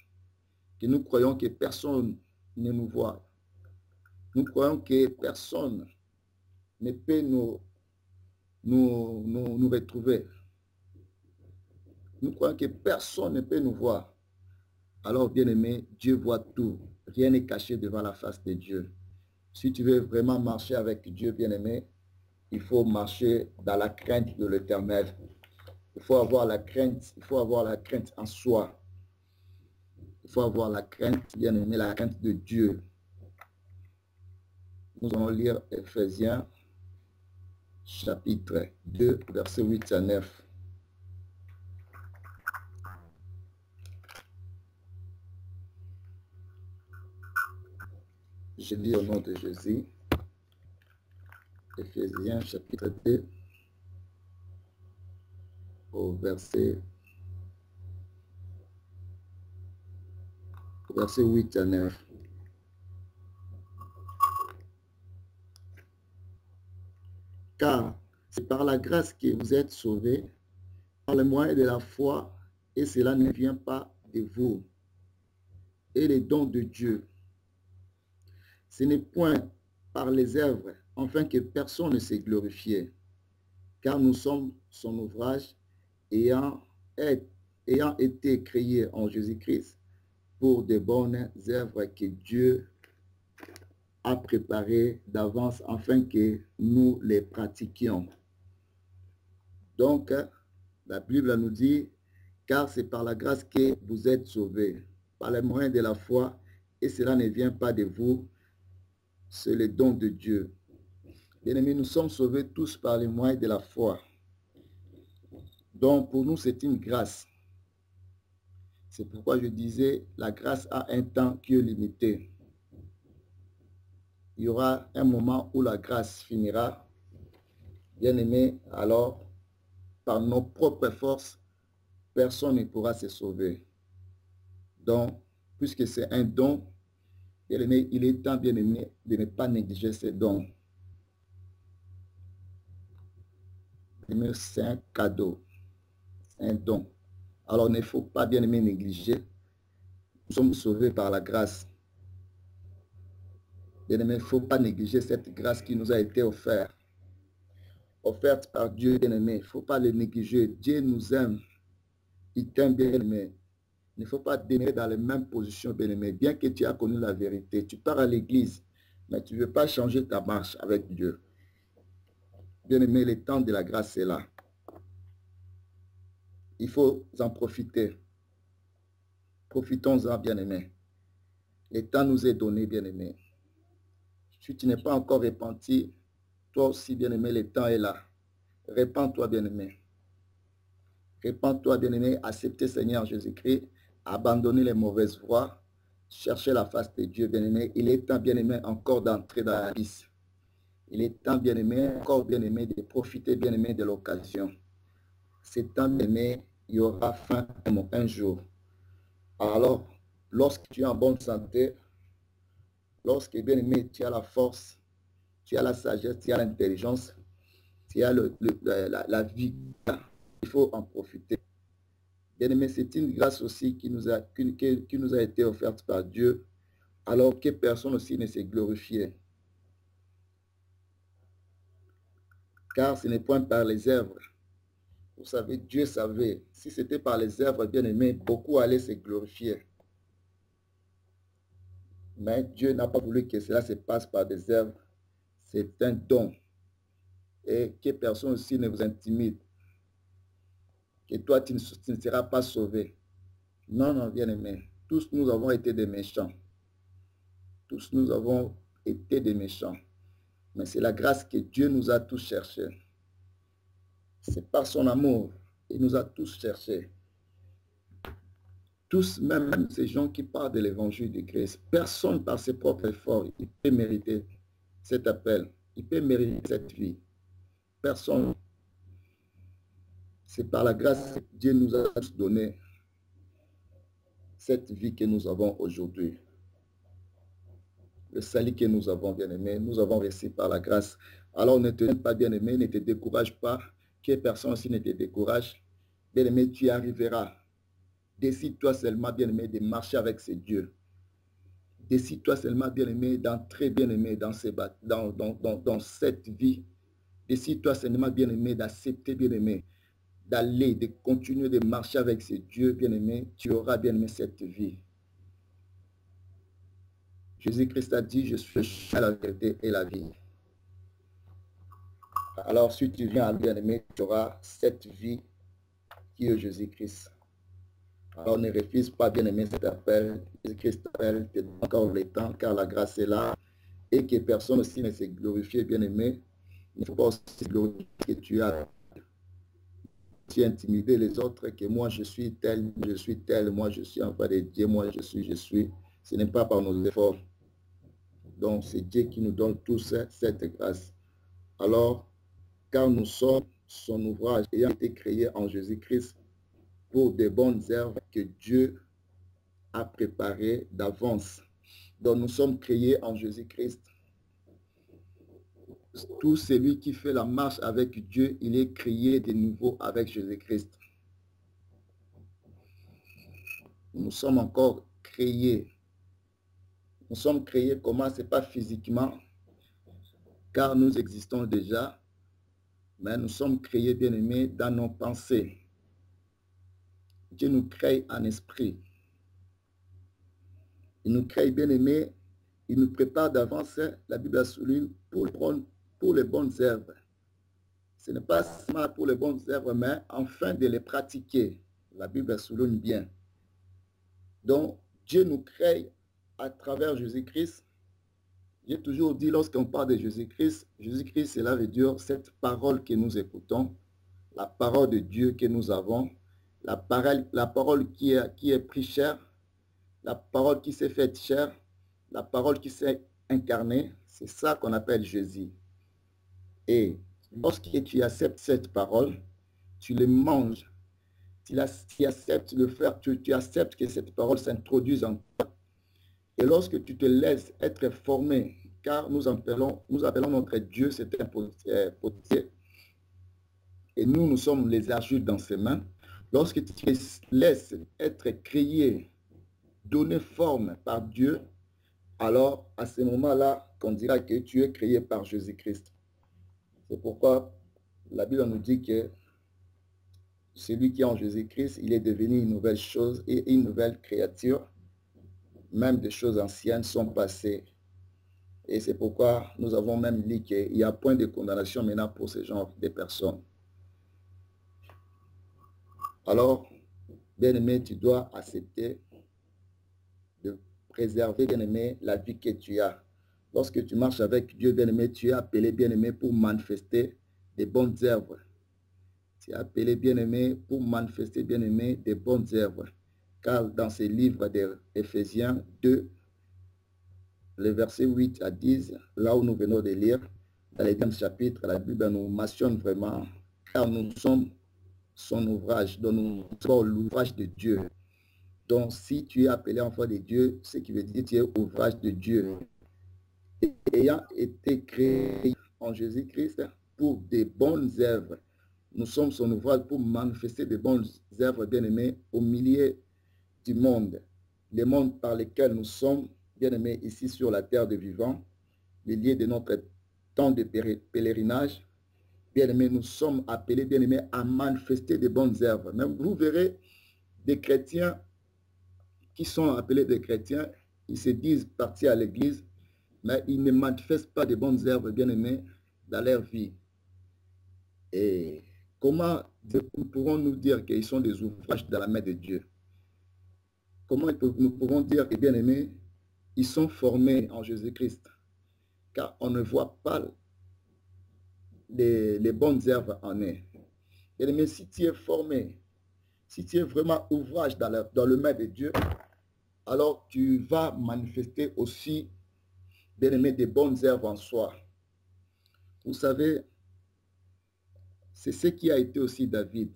que nous croyons que personne ne nous voit. Nous croyons que personne ne peut nous retrouver. Nous croyons que personne ne peut nous voir. Alors, bien aimé, Dieu voit tout. Rien n'est caché devant la face de Dieu. Si tu veux vraiment marcher avec Dieu, bien aimé, il faut marcher dans la crainte de l'Éternel. Il faut avoir la crainte en soi. Il faut avoir la crainte, bien aimé, la crainte de Dieu. Nous allons lire Ephésiens, chapitre 2, versets 8 à 9. Je lis au nom de Jésus. Ephésiens, chapitre 2. au verset 8 à 9. Car c'est par la grâce que vous êtes sauvés, par le moyen de la foi, et cela ne vient pas de vous, et les dons de Dieu. Ce n'est point par les œuvres, afin que personne ne s'est glorifié, car nous sommes son ouvrage, ayant été créés en Jésus-Christ pour de bonnes œuvres que Dieu a préparées d'avance afin que nous les pratiquions. Donc, la Bible nous dit, car c'est par la grâce que vous êtes sauvés, par le moyen de la foi, et cela ne vient pas de vous, c'est le don de Dieu. Bien-aimés, nous sommes sauvés tous par le moyen de la foi. Donc, pour nous, c'est une grâce. C'est pourquoi je disais, la grâce a un temps qui est limité. Il y aura un moment où la grâce finira. Bien-aimés, alors, par nos propres forces, personne ne pourra se sauver. Donc, puisque c'est un don, bien-aimé, il est temps, bien-aimé, de ne pas négliger ces dons. C'est un cadeau, c'est un don. Alors, il ne faut pas, bien-aimé, négliger. Nous sommes sauvés par la grâce. Bien-aimé, il ne faut pas négliger cette grâce qui nous a été offerte. Offerte par Dieu, bien-aimé. Il ne faut pas le négliger. Dieu nous aime. Il t'aime, bien-aimé. Il ne faut pas demeurer dans les mêmes positions, bien-aimé. Bien que tu as connu la vérité, tu pars à l'église, mais tu ne veux pas changer ta marche avec Dieu. Bien-aimé, le temps de la grâce est là. Il faut en profiter. Profitons-en, bien-aimé. Le temps nous est donné, bien-aimé. Si tu n'es pas encore repenti, toi aussi, bien-aimé, le temps est là. Répands-toi, bien-aimé. Répands-toi, bien-aimé. Acceptez Seigneur Jésus-Christ. Abandonnez les mauvaises voies. Cherchez la face de Dieu, bien-aimé. Il est temps, bien-aimé, encore d'entrer dans la liste. Il est temps, bien-aimé, encore bien-aimé, de profiter, bien-aimé, de l'occasion. C'est temps, bien-aimé, il y aura fin un jour. Alors, lorsque tu es en bonne santé, lorsque, bien-aimé, tu as la force, tu as la sagesse, tu as l'intelligence, tu as la vie, il faut en profiter. Bien-aimé, c'est une grâce aussi qui nous a été offerte par Dieu, alors que personne aussi ne s'est glorifié. Car ce n'est point par les œuvres. Vous savez, Dieu savait, si c'était par les œuvres, bien-aimé, beaucoup allaient se glorifier. Mais Dieu n'a pas voulu que cela se passe par des œuvres. C'est un don. Et que personne aussi ne vous intimide. Que toi, tu ne seras pas sauvé. Non, non, bien-aimé. Tous nous avons été des méchants. Tous nous avons été des méchants. Mais c'est la grâce que Dieu nous a tous cherchés. C'est par son amour. Il nous a tous cherchés. Tous, même ces gens qui parlent de l'évangile de Christ, personne par ses propres efforts, il peut mériter cet appel. Il peut mériter cette vie. Personne. C'est par la grâce que Dieu nous a donné cette vie que nous avons aujourd'hui. Le salut que nous avons, bien-aimé, nous avons reçu par la grâce. Alors ne te donne pas, bien-aimé, ne te décourage pas, que personne aussi ne te décourage. Bien-aimé, tu y arriveras. Décide-toi seulement, bien-aimé, de marcher avec ces dieux. Décide-toi seulement, bien-aimé, d'entrer, bien-aimé, dans cette vie. Décide-toi seulement, bien-aimé, d'accepter, bien-aimé, d'aller, de continuer de marcher avec ces dieux, bien-aimé. Tu auras, bien-aimé, cette vie. Jésus-Christ a dit, je suis la vérité et la vie. Alors, si tu viens à bien-aimé, tu auras cette vie qui est Jésus-Christ. Alors, ne refuse pas, bien-aimé, cet appel. Jésus-Christ t'appelle, te donne encore le temps, car la grâce est là. Et que personne aussi ne s'est glorifié, bien-aimé. Il ne faut pas aussi glorifier que tu as. Tu intimider les autres, que moi je suis tel, moi je suis enfant de Dieu, moi je suis. Ce n'est pas par nos efforts. Donc, c'est Dieu qui nous donne tous cette grâce. Alors, car nous sommes son ouvrage ayant été créé en Jésus-Christ pour des bonnes œuvres que Dieu a préparées d'avance. Donc nous sommes créés en Jésus-Christ. Tout celui qui fait la marche avec Dieu, il est créé de nouveau avec Jésus-Christ. Nous sommes encore créés. Nous sommes créés comment? Ce n'est pas physiquement, car nous existons déjà, mais nous sommes créés, bien-aimés, dans nos pensées. Dieu nous crée en esprit. Il nous crée, bien-aimés, il nous prépare d'avance, la Bible souligne, pour les bonnes œuvres. Ce n'est pas seulement pour les bonnes œuvres, mais afin de les pratiquer. La Bible souligne bien. Donc, Dieu nous crée à travers Jésus-Christ. J'ai toujours dit, lorsqu'on parle de Jésus-Christ, Jésus-Christ, cela veut dire cette parole que nous écoutons, la parole de Dieu que nous avons, la parole qui est prise chair, la parole qui s'est faite chair, la parole qui s'est incarnée, c'est ça qu'on appelle Jésus. Et lorsque tu acceptes cette parole, tu le manges, tu acceptes le faire, tu acceptes que cette parole s'introduise en toi. Et lorsque tu te laisses être formé, car nous appelons notre Dieu, c'est un potier, et nous sommes les argiles dans ses mains. Lorsque tu te laisses être créé, donné forme par Dieu, alors à ce moment-là, qu'on dira que tu es créé par Jésus-Christ. C'est pourquoi la Bible nous dit que celui qui est en Jésus-Christ, il est devenu une nouvelle chose et une nouvelle créature. Même des choses anciennes sont passées. Et c'est pourquoi nous avons même dit qu'il n'y a point de condamnation maintenant pour ce genre de personnes. Alors, bien-aimé, tu dois accepter de préserver, bien-aimé, la vie que tu as. Lorsque tu marches avec Dieu, bien-aimé, tu es appelé, bien-aimé, pour manifester des bonnes œuvres. Tu es appelé, bien-aimé, pour manifester, bien-aimé, des bonnes œuvres. Car dans ce livre d'Éphésiens 2, le verset 8 à 10, là où nous venons de lire, dans les 10e chapitre, la Bible nous mentionne vraiment, car nous sommes son ouvrage, donc nous sommes l'ouvrage de Dieu. Donc si tu es appelé enfant de Dieu, ce qui veut dire que tu es ouvrage de Dieu. Ayant été créé en Jésus-Christ pour des bonnes œuvres, nous sommes son ouvrage pour manifester des bonnes œuvres, bien-aimés, au milieu du monde, le monde par lequel nous sommes, bien-aimés, ici sur la terre de vivants, le lieu de notre temps de pèlerinage. Bien-aimés, nous sommes appelés, bien-aimés, à manifester des bonnes œuvres. Même vous verrez des chrétiens qui sont appelés des chrétiens, ils se disent partis à l'église, mais ils ne manifestent pas de bonnes œuvres, bien-aimés, dans leur vie. Et comment pourrons-nous dire qu'ils sont des ouvrages dans la main de Dieu? Comment nous pouvons dire que, bien-aimés, ils sont formés en Jésus-Christ? Car on ne voit pas les bonnes œuvres en eux. Bien-aimés, si tu es formé, si tu es vraiment ouvrage dans le main de Dieu, alors tu vas manifester aussi, bien-aimé, des bonnes œuvres en soi. Vous savez, c'est ce qui a été aussi David.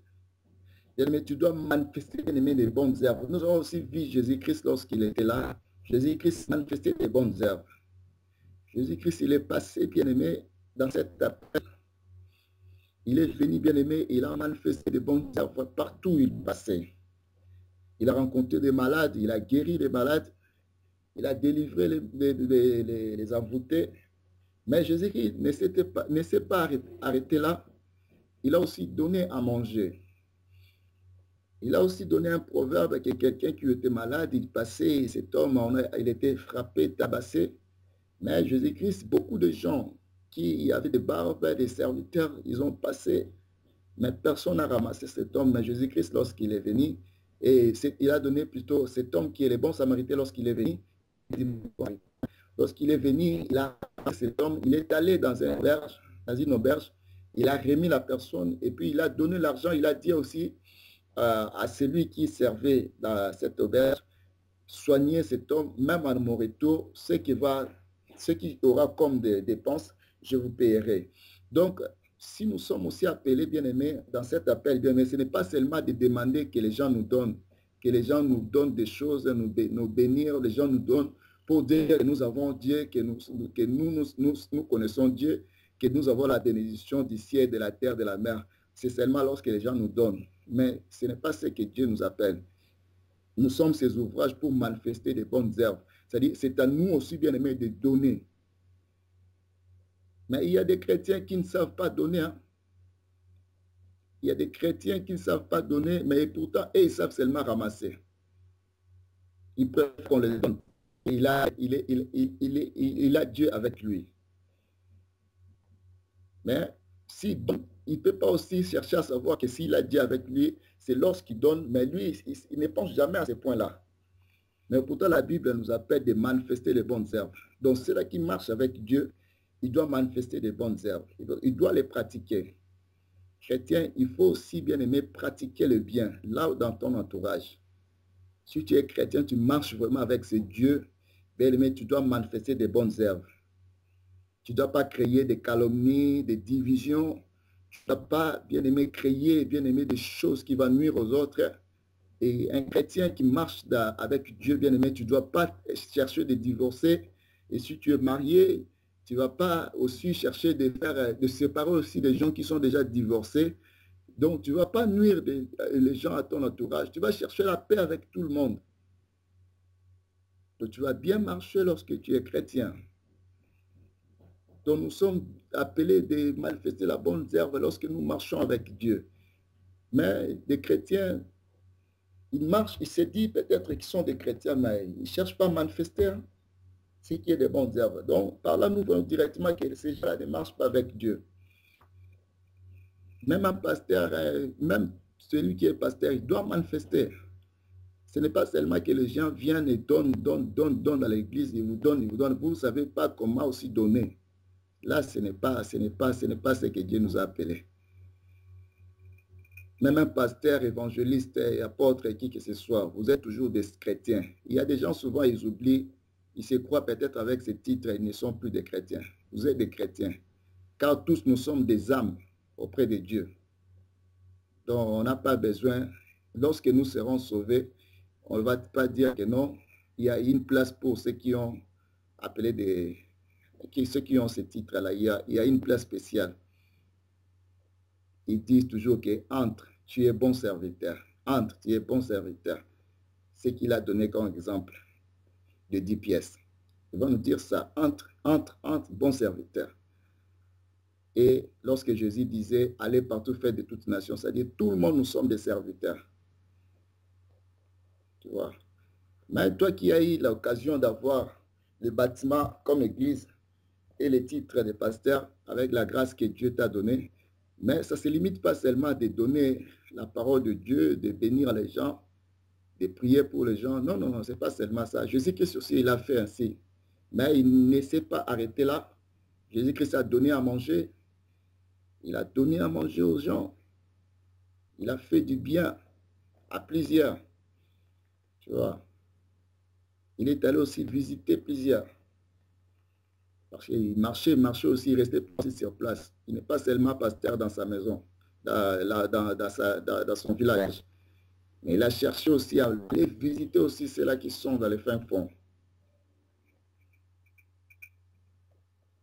Bien-aimé, tu dois manifester, bien-aimé, des bonnes œuvres. Nous avons aussi vu Jésus-Christ lorsqu'il était là. Jésus-Christ manifestait des bonnes œuvres. Jésus-Christ, il est passé, bien-aimé, dans cette appel. Il est venu, bien-aimé, il a manifesté des bonnes œuvres partout où il passait. Il a rencontré des malades, il a guéri les malades, il a délivré les envoûtés. Mais Jésus-Christ ne s'est pas arrêté là. Il a aussi donné à manger. Il a aussi donné un proverbe que quelqu'un qui était malade, il passait, cet homme, il était frappé, tabassé. Mais Jésus-Christ, beaucoup de gens qui avaient des barbes, des serviteurs, ils ont passé. Mais personne n'a ramassé cet homme. Mais Jésus-Christ, lorsqu'il est venu, et il a donné plutôt cet homme qui est le bon samaritain lorsqu'il est venu. Lorsqu'il est venu, il a cet homme, il est allé dans une auberge, il a remis la personne et puis il a donné l'argent. Il a dit aussi à celui qui servait dans cette auberge, soignez cet homme, même à mon retour, ce qui aura comme des dépenses, je vous paierai. Donc, si nous sommes aussi appelés, bien-aimés, dans cet appel, bien-aimés, ce n'est pas seulement de demander que les gens nous donnent, que les gens nous donnent des choses, nous bénir, les gens nous donnent pour dire que nous avons Dieu, que nous connaissons Dieu, que nous avons la bénédiction du ciel, de la terre, de la mer. C'est seulement lorsque les gens nous donnent. Mais ce n'est pas ce que Dieu nous appelle. Nous sommes ses ouvrages pour manifester des bonnes œuvres. C'est-à-dire, c'est à nous aussi, bien-aimés, de donner. Mais il y a des chrétiens qui ne savent pas donner. Hein? Il y a des chrétiens qui ne savent pas donner, mais pourtant, ils savent seulement ramasser. Ils peuvent qu'on les donne. Il a Dieu avec lui. Mais s'il donne, il ne peut pas aussi chercher à savoir que s'il a Dieu avec lui, c'est lorsqu'il donne, mais lui, il ne pense jamais à ce point-là. Mais pourtant, la Bible nous appelle de manifester les bonnes œuvres. Donc, celui qui marche avec Dieu, il doit manifester des bonnes œuvres. Il doit les pratiquer. Chrétien, il faut aussi, bien aimer, pratiquer le bien, là dans ton entourage. Si tu es chrétien, tu marches vraiment avec ce Dieu, bien aimé, tu dois manifester des bonnes œuvres. Tu ne dois pas créer des calomnies, des divisions. Tu ne dois pas, bien aimé, créer, bien aimé, des choses qui vont nuire aux autres. Et un chrétien qui marche avec Dieu, bien aimé, tu ne dois pas chercher de divorcer. Et si tu es marié, tu ne vas pas aussi chercher de séparer aussi des gens qui sont déjà divorcés. Donc, tu ne vas pas nuire les gens à ton entourage. Tu vas chercher la paix avec tout le monde. Donc, tu vas bien marcher lorsque tu es chrétien. Donc, nous sommes appelés de manifester la bonne œuvre lorsque nous marchons avec Dieu. Mais des chrétiens, ils marchent, ils se disent peut-être qu'ils sont des chrétiens, mais ils ne cherchent pas à manifester hein, ce qui est des bonnes œuvres. Donc, par là, nous voyons directement que ces gens-là ne marchent pas avec Dieu. Même un pasteur, même celui qui est pasteur, il doit manifester. Ce n'est pas seulement que les gens viennent et donnent dans l'église, ils vous donnent. Vous ne savez pas comment aussi donner. Là, ce n'est pas ce que Dieu nous a appelés. Même un pasteur, évangéliste, apôtre, qui que ce soit, vous êtes toujours des chrétiens. Il y a des gens, souvent, ils oublient, ils se croient peut-être avec ces titres, ils ne sont plus des chrétiens. Vous êtes des chrétiens. Car tous nous sommes des âmes auprès de Dieu. Donc, on n'a pas besoin, lorsque nous serons sauvés, on ne va pas dire que non, il y a une place pour ceux qui ont appelé ceux qui ont ce titre-là, il y a une place spéciale. Ils disent toujours que entre, tu es bon serviteur. Entre, tu es bon serviteur. Ce qu'il a donné comme exemple de 10 pièces. Ils vont nous dire ça, entre, bon serviteur. Et lorsque Jésus disait, allez partout, faites de toutes nations, c'est-à-dire tout le monde, nous sommes des serviteurs. Tu vois. Mais toi qui as eu l'occasion d'avoir le bâtiment comme église et les titres de pasteur avec la grâce que Dieu t'a donnée, mais ça ne se limite pas seulement de donner la parole de Dieu, de bénir les gens, de prier pour les gens. Non, non, non, ce n'est pas seulement ça. Jésus-Christ aussi, il a fait ainsi. Mais il ne s'est pas arrêté là. Jésus-Christ a donné à manger. Il a donné à manger aux gens. Il a fait du bien à plusieurs. Tu vois. Il est allé aussi visiter plusieurs. Parce qu'il marchait aussi, il restait aussi sur place. Il n'est pas seulement pasteur dans sa maison, dans son village. Mais il a cherché aussi à aller visiter aussi ceux-là qui sont dans les fins fonds.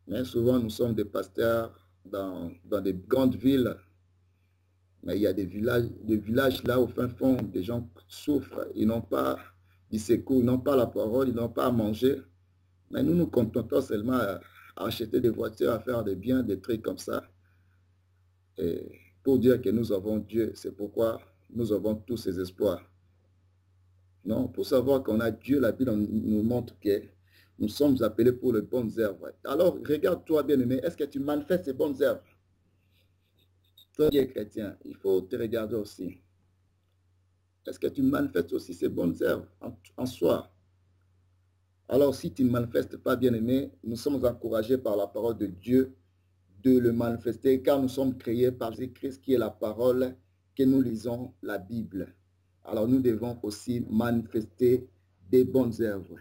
Mais souvent, nous sommes des pasteurs dans des grandes villes. Mais il y a des villages là au fin fond, des gens souffrent. Ils n'ont pas du secours, ils n'ont pas la parole, ils n'ont pas à manger. Mais nous nous contentons seulement à acheter des voitures, à faire des biens, des trucs comme ça. Et pour dire que nous avons Dieu, c'est pourquoi nous avons tous ces espoirs. Non, pour savoir qu'on a Dieu, la Bible nous montre que nous sommes appelés pour les bonnes œuvres. Alors, regarde-toi bien aimé, est-ce que tu manifestes ces bonnes œuvres? Toi qui es chrétien, il faut te regarder aussi. Est-ce que tu manifestes aussi ces bonnes œuvres en soi? Alors, si tu ne manifestes pas, bien-aimé, nous sommes encouragés par la parole de Dieu de le manifester, car nous sommes créés par Jésus-Christ, qui est la parole que nous lisons, la Bible. Alors, nous devons aussi manifester des bonnes œuvres.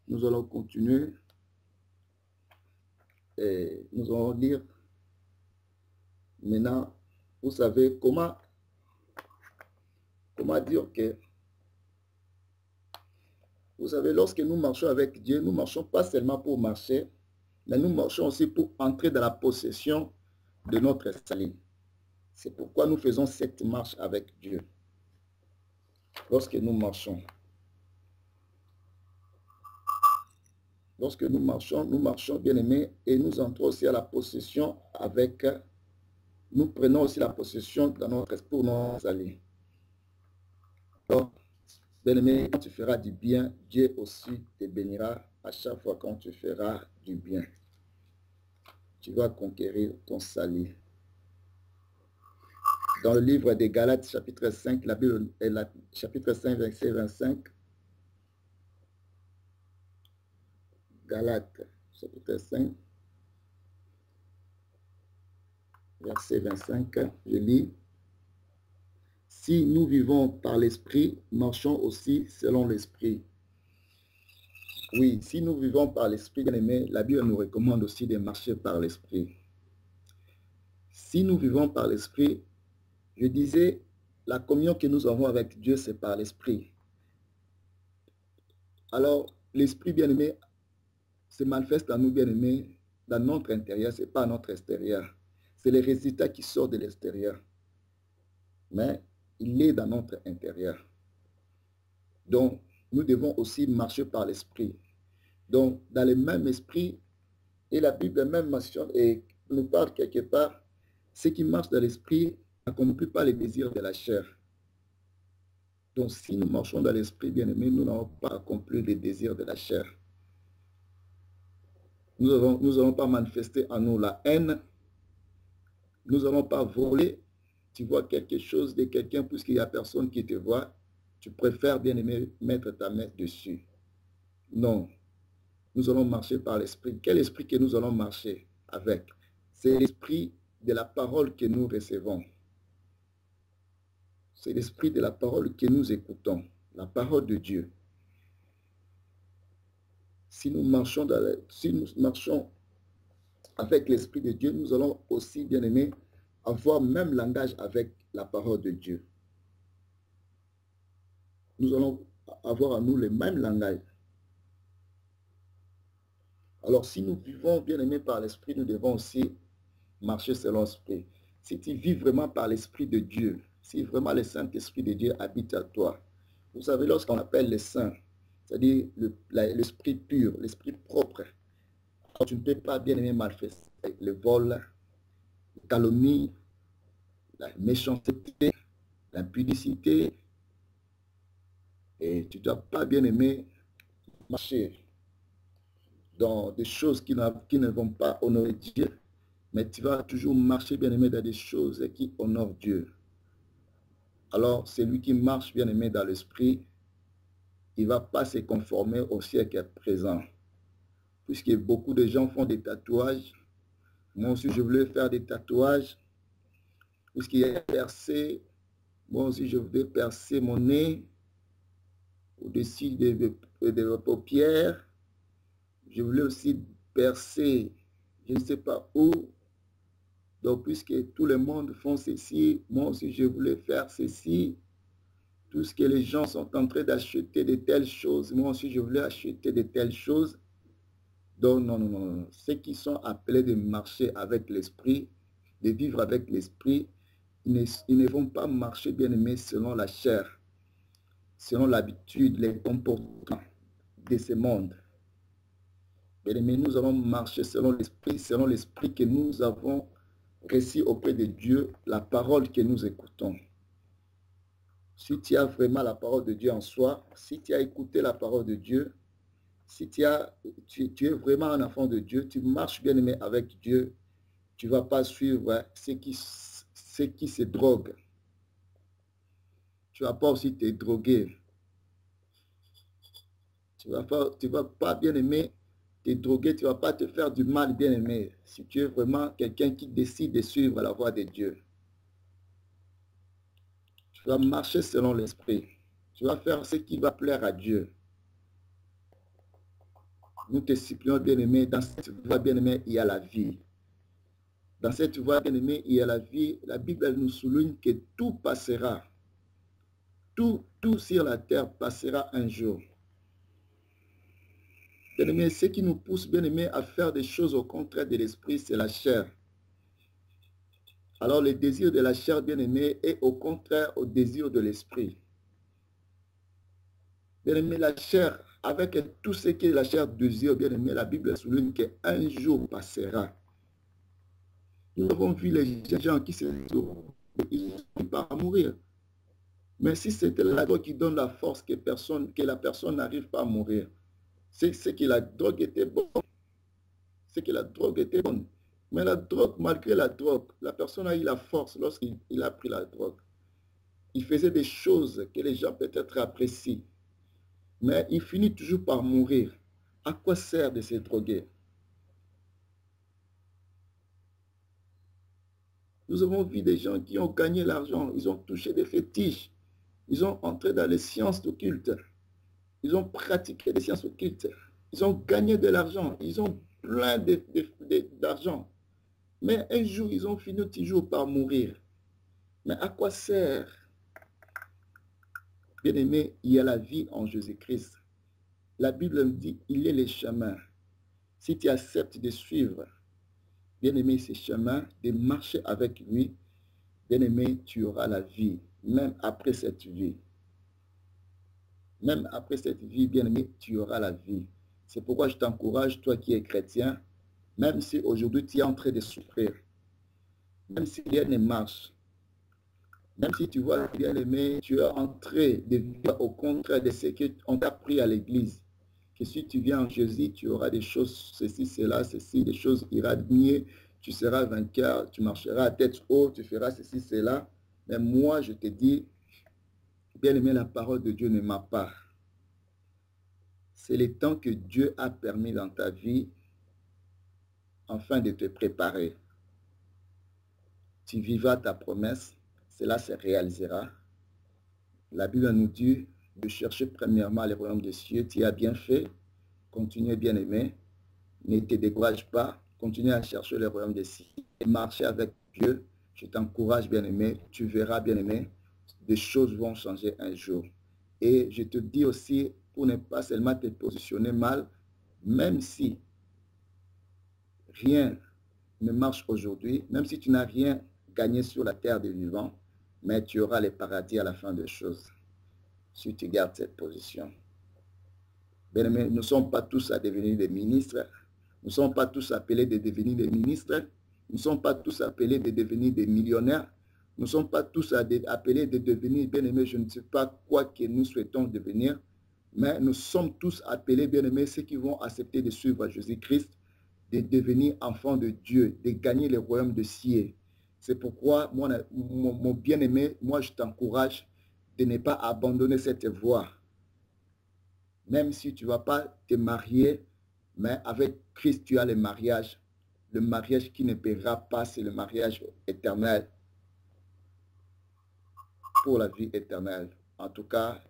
Nous allons continuer et nous allons lire Maintenant, vous savez comment dire que, vous savez, lorsque nous marchons avec Dieu, nous ne marchons pas seulement pour marcher, mais nous marchons aussi pour entrer dans la possession de notre salut. C'est pourquoi nous faisons cette marche avec Dieu. Lorsque nous marchons, nous marchons bien aimés, et nous entrons aussi à la possession avec, nous prenons aussi la possession dans notre esprit pour notre salut. Donc, bien aimé, quand tu feras du bien, Dieu aussi te bénira à chaque fois quand tu feras du bien. Tu vas conquérir ton salut. Dans le livre des Galates, chapitre 5, la Bible est chapitre 5, verset 25. Galates, chapitre 5, verset 25, je lis. Si nous vivons par l'esprit, marchons aussi selon l'esprit. Oui, si nous vivons par l'esprit, bien aimé, la Bible nous recommande aussi de marcher par l'esprit. Si nous vivons par l'esprit, je disais, la communion que nous avons avec Dieu, c'est par l'esprit. Alors, l'esprit, bien aimé, se manifeste à nous, bien aimé, dans notre intérieur, ce n'est pas notre extérieur. C'est les résultats qui sortent de l'extérieur. Mais il est dans notre intérieur. Donc, nous devons aussi marcher par l'esprit. Donc, dans le même esprit, et la Bible même mentionne et nous parle quelque part, ceux qui marchent dans l'esprit n'accomplissent pas les désirs de la chair. Donc, si nous marchons dans l'esprit, bien aimé, nous n'avons pas accompli les désirs de la chair. Nous n'allons pas manifester en nous la haine. Nous n'allons pas voler. Tu vois quelque chose de quelqu'un, puisqu'il n'y a personne qui te voit, tu préfères, bien aimé, mettre ta main dessus. Non. Nous allons marcher par l'esprit. Quel esprit que nous allons marcher avec? C'est l'esprit de la parole que nous recevons. C'est l'esprit de la parole que nous écoutons. La parole de Dieu. Si nous marchons avec l'esprit de Dieu, nous allons aussi, bien aimé, avoir même langage avec la parole de Dieu. Nous allons avoir en nous le même langage. Alors, si nous vivons, bien aimé, par l'esprit, nous devons aussi marcher selon l'esprit. Si tu vis vraiment par l'esprit de Dieu, si vraiment le Saint-Esprit de Dieu habite à toi, vous savez, lorsqu'on appelle les saints, c'est-à-dire l'esprit pur, l'esprit propre, alors tu ne peux pas, bien aimé, manifester le vol, la calomnie, la méchanceté, l'impudicité, et tu ne dois pas, bien aimé, marcher dans des choses qui ne vont pas honorer Dieu, mais tu vas toujours marcher, bien aimé, dans des choses qui honorent Dieu. Alors, celui qui marche, bien aimé, dans l'esprit, il ne va pas se conformer au siècle présent. Puisque beaucoup de gens font des tatouages. Moi aussi, je voulais faire des tatouages. Puisqu'il y a percé, moi aussi, je voulais percer mon nez au-dessus des paupières. Je voulais aussi percer, je ne sais pas où. Donc, puisque tout le monde font ceci, moi aussi, je voulais faire ceci. Tout ce que les gens sont en train d'acheter de telles choses, moi aussi, je voulais acheter de telles choses. Donc, non, non, non, non. Ceux qui sont appelés de marcher avec l'esprit, de vivre avec l'esprit, ils ne vont pas marcher, bien aimé, selon la chair, selon l'habitude, les comportements de ce monde. Bien aimé, nous allons marcher selon l'esprit que nous avons reçu auprès de Dieu, la parole que nous écoutons. Si tu as vraiment la parole de Dieu en soi, si tu as écouté la parole de Dieu, si tu es vraiment un enfant de Dieu, tu marches bien aimé avec Dieu, tu ne vas pas suivre ceux qui se droguent. Tu ne vas pas aussi te droguer. Tu ne vas pas bien aimé te droguer, tu ne vas pas te faire du mal bien aimé. Si tu es vraiment quelqu'un qui décide de suivre la voie de Dieu. Tu vas marcher selon l'esprit. Tu vas faire ce qui va plaire à Dieu. Nous te supplions, bien-aimé, dans cette voie, bien-aimé, il y a la vie. Dans cette voie, bien-aimé, il y a la vie. La Bible, elle nous souligne que tout passera. Tout sur la terre passera un jour. Bien-aimé, ce qui nous pousse, bien-aimé, à faire des choses au contraire de l'esprit, c'est la chair. Alors, le désir de la chair, bien-aimé, est au contraire au désir de l'esprit. Bien-aimé, la chair, avec tout ce que la chair désire, bien-aimé, la Bible souligne qu'un jour passera. Nous avons vu les gens qui sont pas à mourir. Mais si c'était la drogue qui donne la force que la personne n'arrive pas à mourir, c'est que la drogue était bonne. C'est que la drogue était bonne. Mais la drogue, malgré la drogue, la personne a eu la force lorsqu'il a pris la drogue. Il faisait des choses que les gens peut-être apprécient. Mais il finit toujours par mourir. À quoi sert de se droguer? Nous avons vu des gens qui ont gagné l'argent. Ils ont touché des fétiches. Ils ont entré dans les sciences occultes. Ils ont pratiqué des sciences occultes. Ils ont gagné de l'argent. Ils ont plein d'argent. Mais un jour, ils ont fini toujours par mourir. Mais à quoi sert? Bien-aimé, il y a la vie en Jésus-Christ. La Bible me dit, il est le chemin. Si tu acceptes de suivre, bien-aimé, ce chemin, de marcher avec lui, bien-aimé, tu auras la vie, même après cette vie. Même après cette vie, bien-aimé, tu auras la vie. C'est pourquoi je t'encourage, toi qui es chrétien, même si aujourd'hui tu es en train de souffrir, même si rien ne marche, même si tu vois, bien-aimé, tu es en train de vivre au contraire de ce qu'on t'a appris à l'église, que si tu viens en Jésus, tu auras des choses, ceci, cela, ceci, des choses iront mieux, tu seras vainqueur, tu marcheras à tête haute, tu feras ceci, cela. Mais moi, je te dis, bien-aimé, la parole de Dieu ne m'a pas. C'est le temps que Dieu a permis dans ta vie afin de te préparer. Tu vivras ta promesse, cela se réalisera. La Bible nous dit de chercher premièrement le royaume des cieux. Tu as bien fait, continue bien-aimé, ne te décourage pas, continue à chercher le royaume des cieux et marcher avec Dieu. Je t'encourage bien-aimé, tu verras bien-aimé, des choses vont changer un jour. Et je te dis aussi, pour ne pas seulement te positionner mal, même si rien ne marche aujourd'hui, même si tu n'as rien gagné sur la terre des vivants, mais tu auras le paradis à la fin des choses, si tu gardes cette position. Bien-aimés, nous ne sommes pas tous à devenir des ministres, nous ne sommes pas tous appelés de devenir des ministres, nous ne sommes pas tous appelés de devenir des millionnaires, nous ne sommes pas tous appelés de devenir, bien-aimés, je ne sais pas quoi que nous souhaitons devenir, mais nous sommes tous appelés, bien-aimés, ceux qui vont accepter de suivre Jésus-Christ, de devenir enfants de Dieu, de gagner le royaume de cieux. C'est pourquoi, mon bien-aimé, moi je t'encourage de ne pas abandonner cette voie. Même si tu ne vas pas te marier, mais avec Christ, tu as le mariage qui ne paiera pas, c'est le mariage éternel, pour la vie éternelle. En tout cas,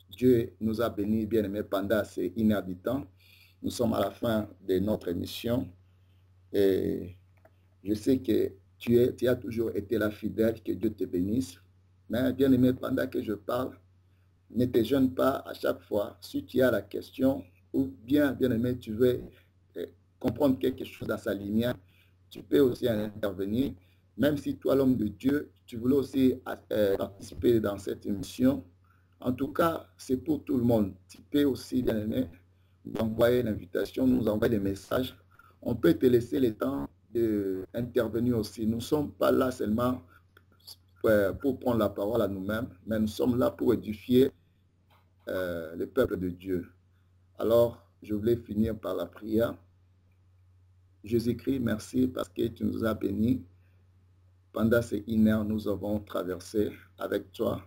Dieu nous a bénis, bien-aimés, pendant ces 1 heure du temps. Nous sommes à la fin de notre émission et je sais que tu as toujours été la fidèle, que Dieu te bénisse. Mais bien aimé, pendant que je parle, ne te gêne pas à chaque fois. Si tu as la question ou bien aimé, tu veux comprendre quelque chose dans sa lumière, tu peux aussi intervenir. Même si toi, l'homme de Dieu, tu voulais aussi participer dans cette émission. En tout cas, c'est pour tout le monde. Tu peux aussi, bien aimé, nous envoyer l'invitation, nous envoyer des messages. On peut te laisser le temps d'intervenir aussi. Nous ne sommes pas là seulement pour prendre la parole à nous-mêmes, mais nous sommes là pour édifier le peuple de Dieu. Alors, je voulais finir par la prière. Jésus-Christ, merci parce que tu nous as bénis. Pendant ces 1 heure, nous avons traversé avec toi.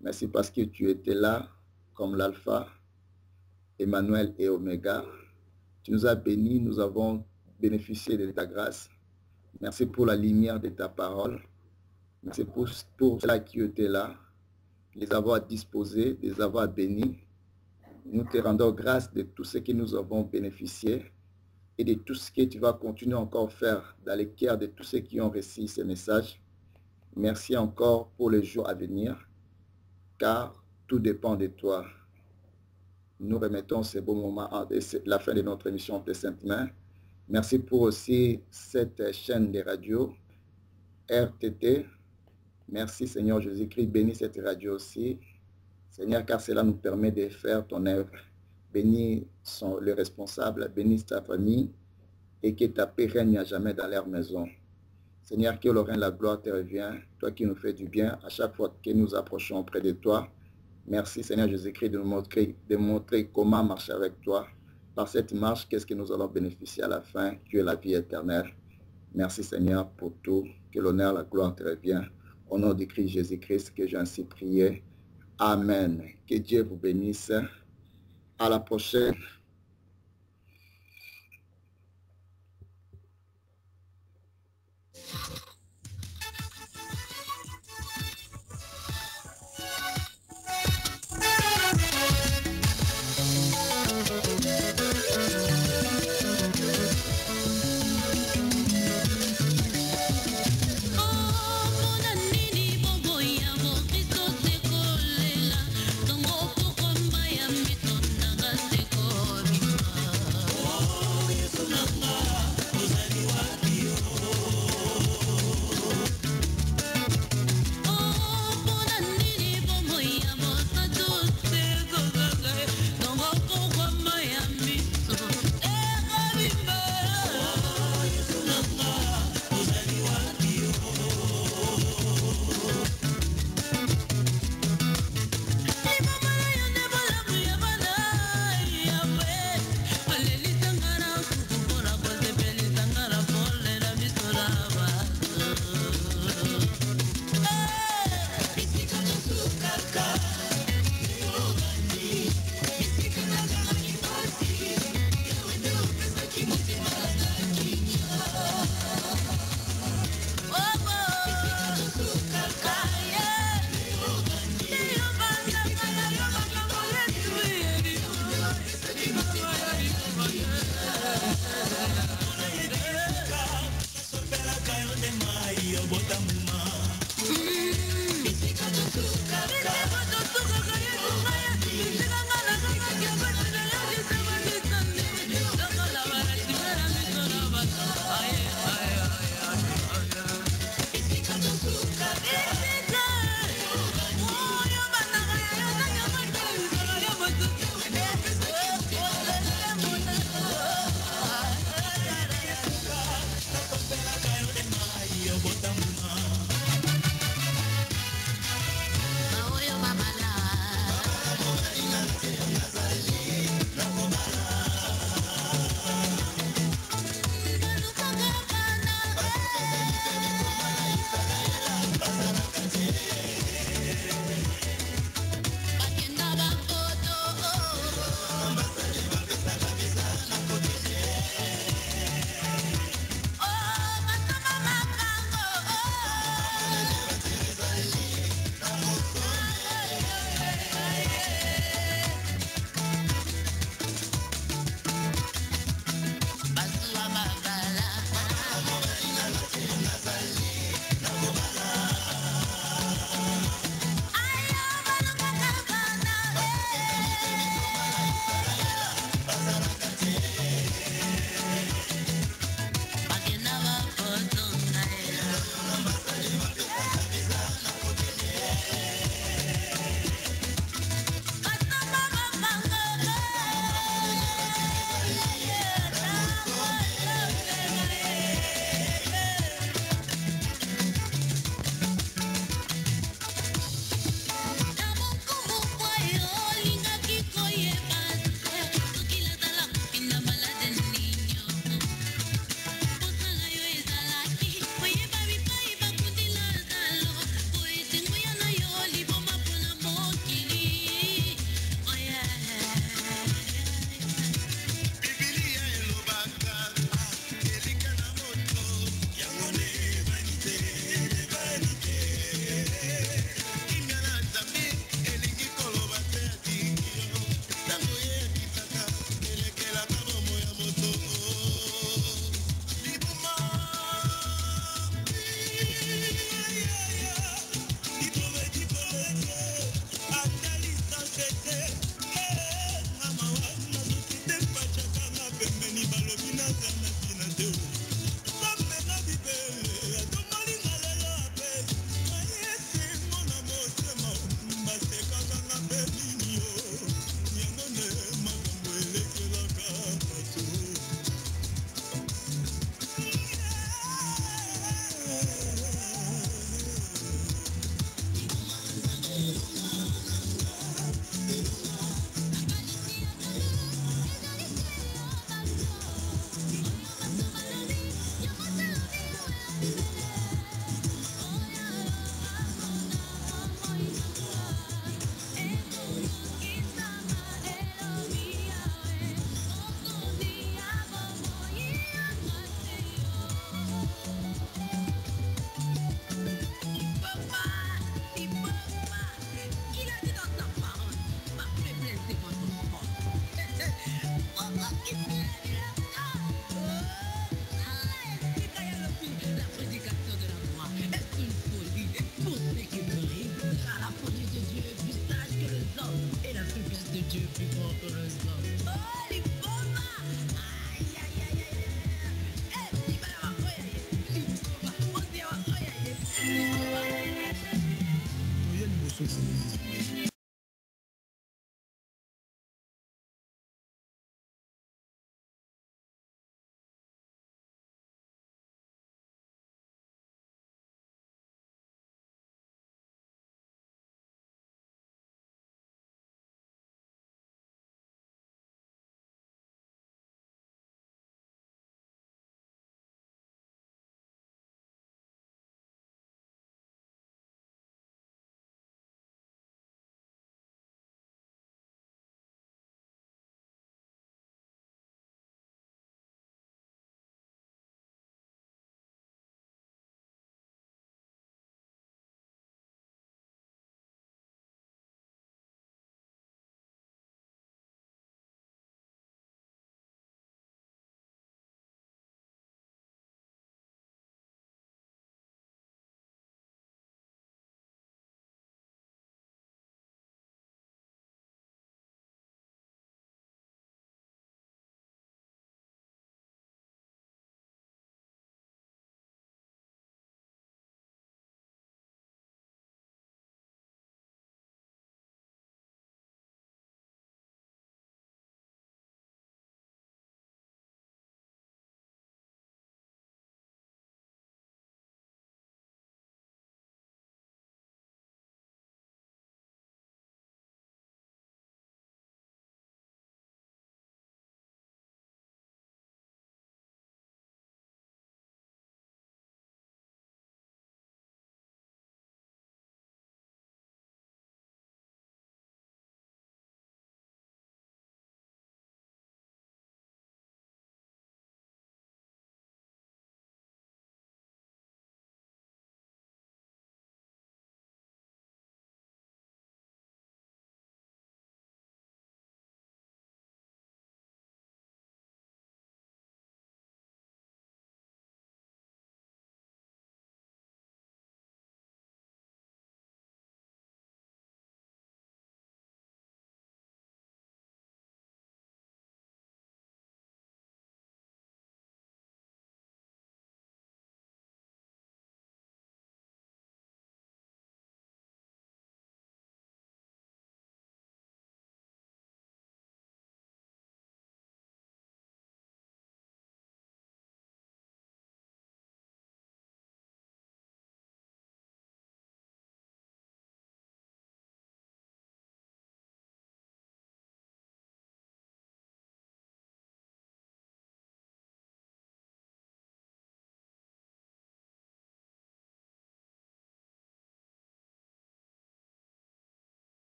Merci parce que tu étais là comme l'alpha, Emmanuel et Oméga. Tu nous as bénis, nous avons bénéficié de ta grâce. Merci pour la lumière de ta parole. Merci pour cela qui était là, les avoir disposés, les avoir bénis. Nous te rendons grâce de tout ce que nous avons bénéficié. et de tout ce que tu vas continuer encore à faire dans les cœurs de tous ceux qui ont reçu ces messages. Merci encore pour les jours à venir, car tout dépend de toi. Nous remettons ce beau moment à la fin de notre émission entre saintes mains. Merci pour aussi cette chaîne de radio, RTT. Merci Seigneur Jésus-Christ, bénis cette radio aussi. Seigneur, car cela nous permet de faire ton œuvre. Bénis le responsable, bénis ta famille et que ta paix règne à jamais dans leur maison. Seigneur, que le règne, la gloire te revient, toi qui nous fais du bien à chaque fois que nous approchons près de toi. Merci Seigneur Jésus-Christ de nous montrer comment marcher avec toi. Par cette marche, qu'est-ce que nous allons bénéficier à la fin? Tu es la vie éternelle. Merci Seigneur pour tout. Que l'honneur, la gloire te revient. Au nom de Christ Jésus-Christ que j'ai ainsi prié. Amen. Que Dieu vous bénisse. À la prochaine. Oh Dieu plus grand que le sang. Oh, les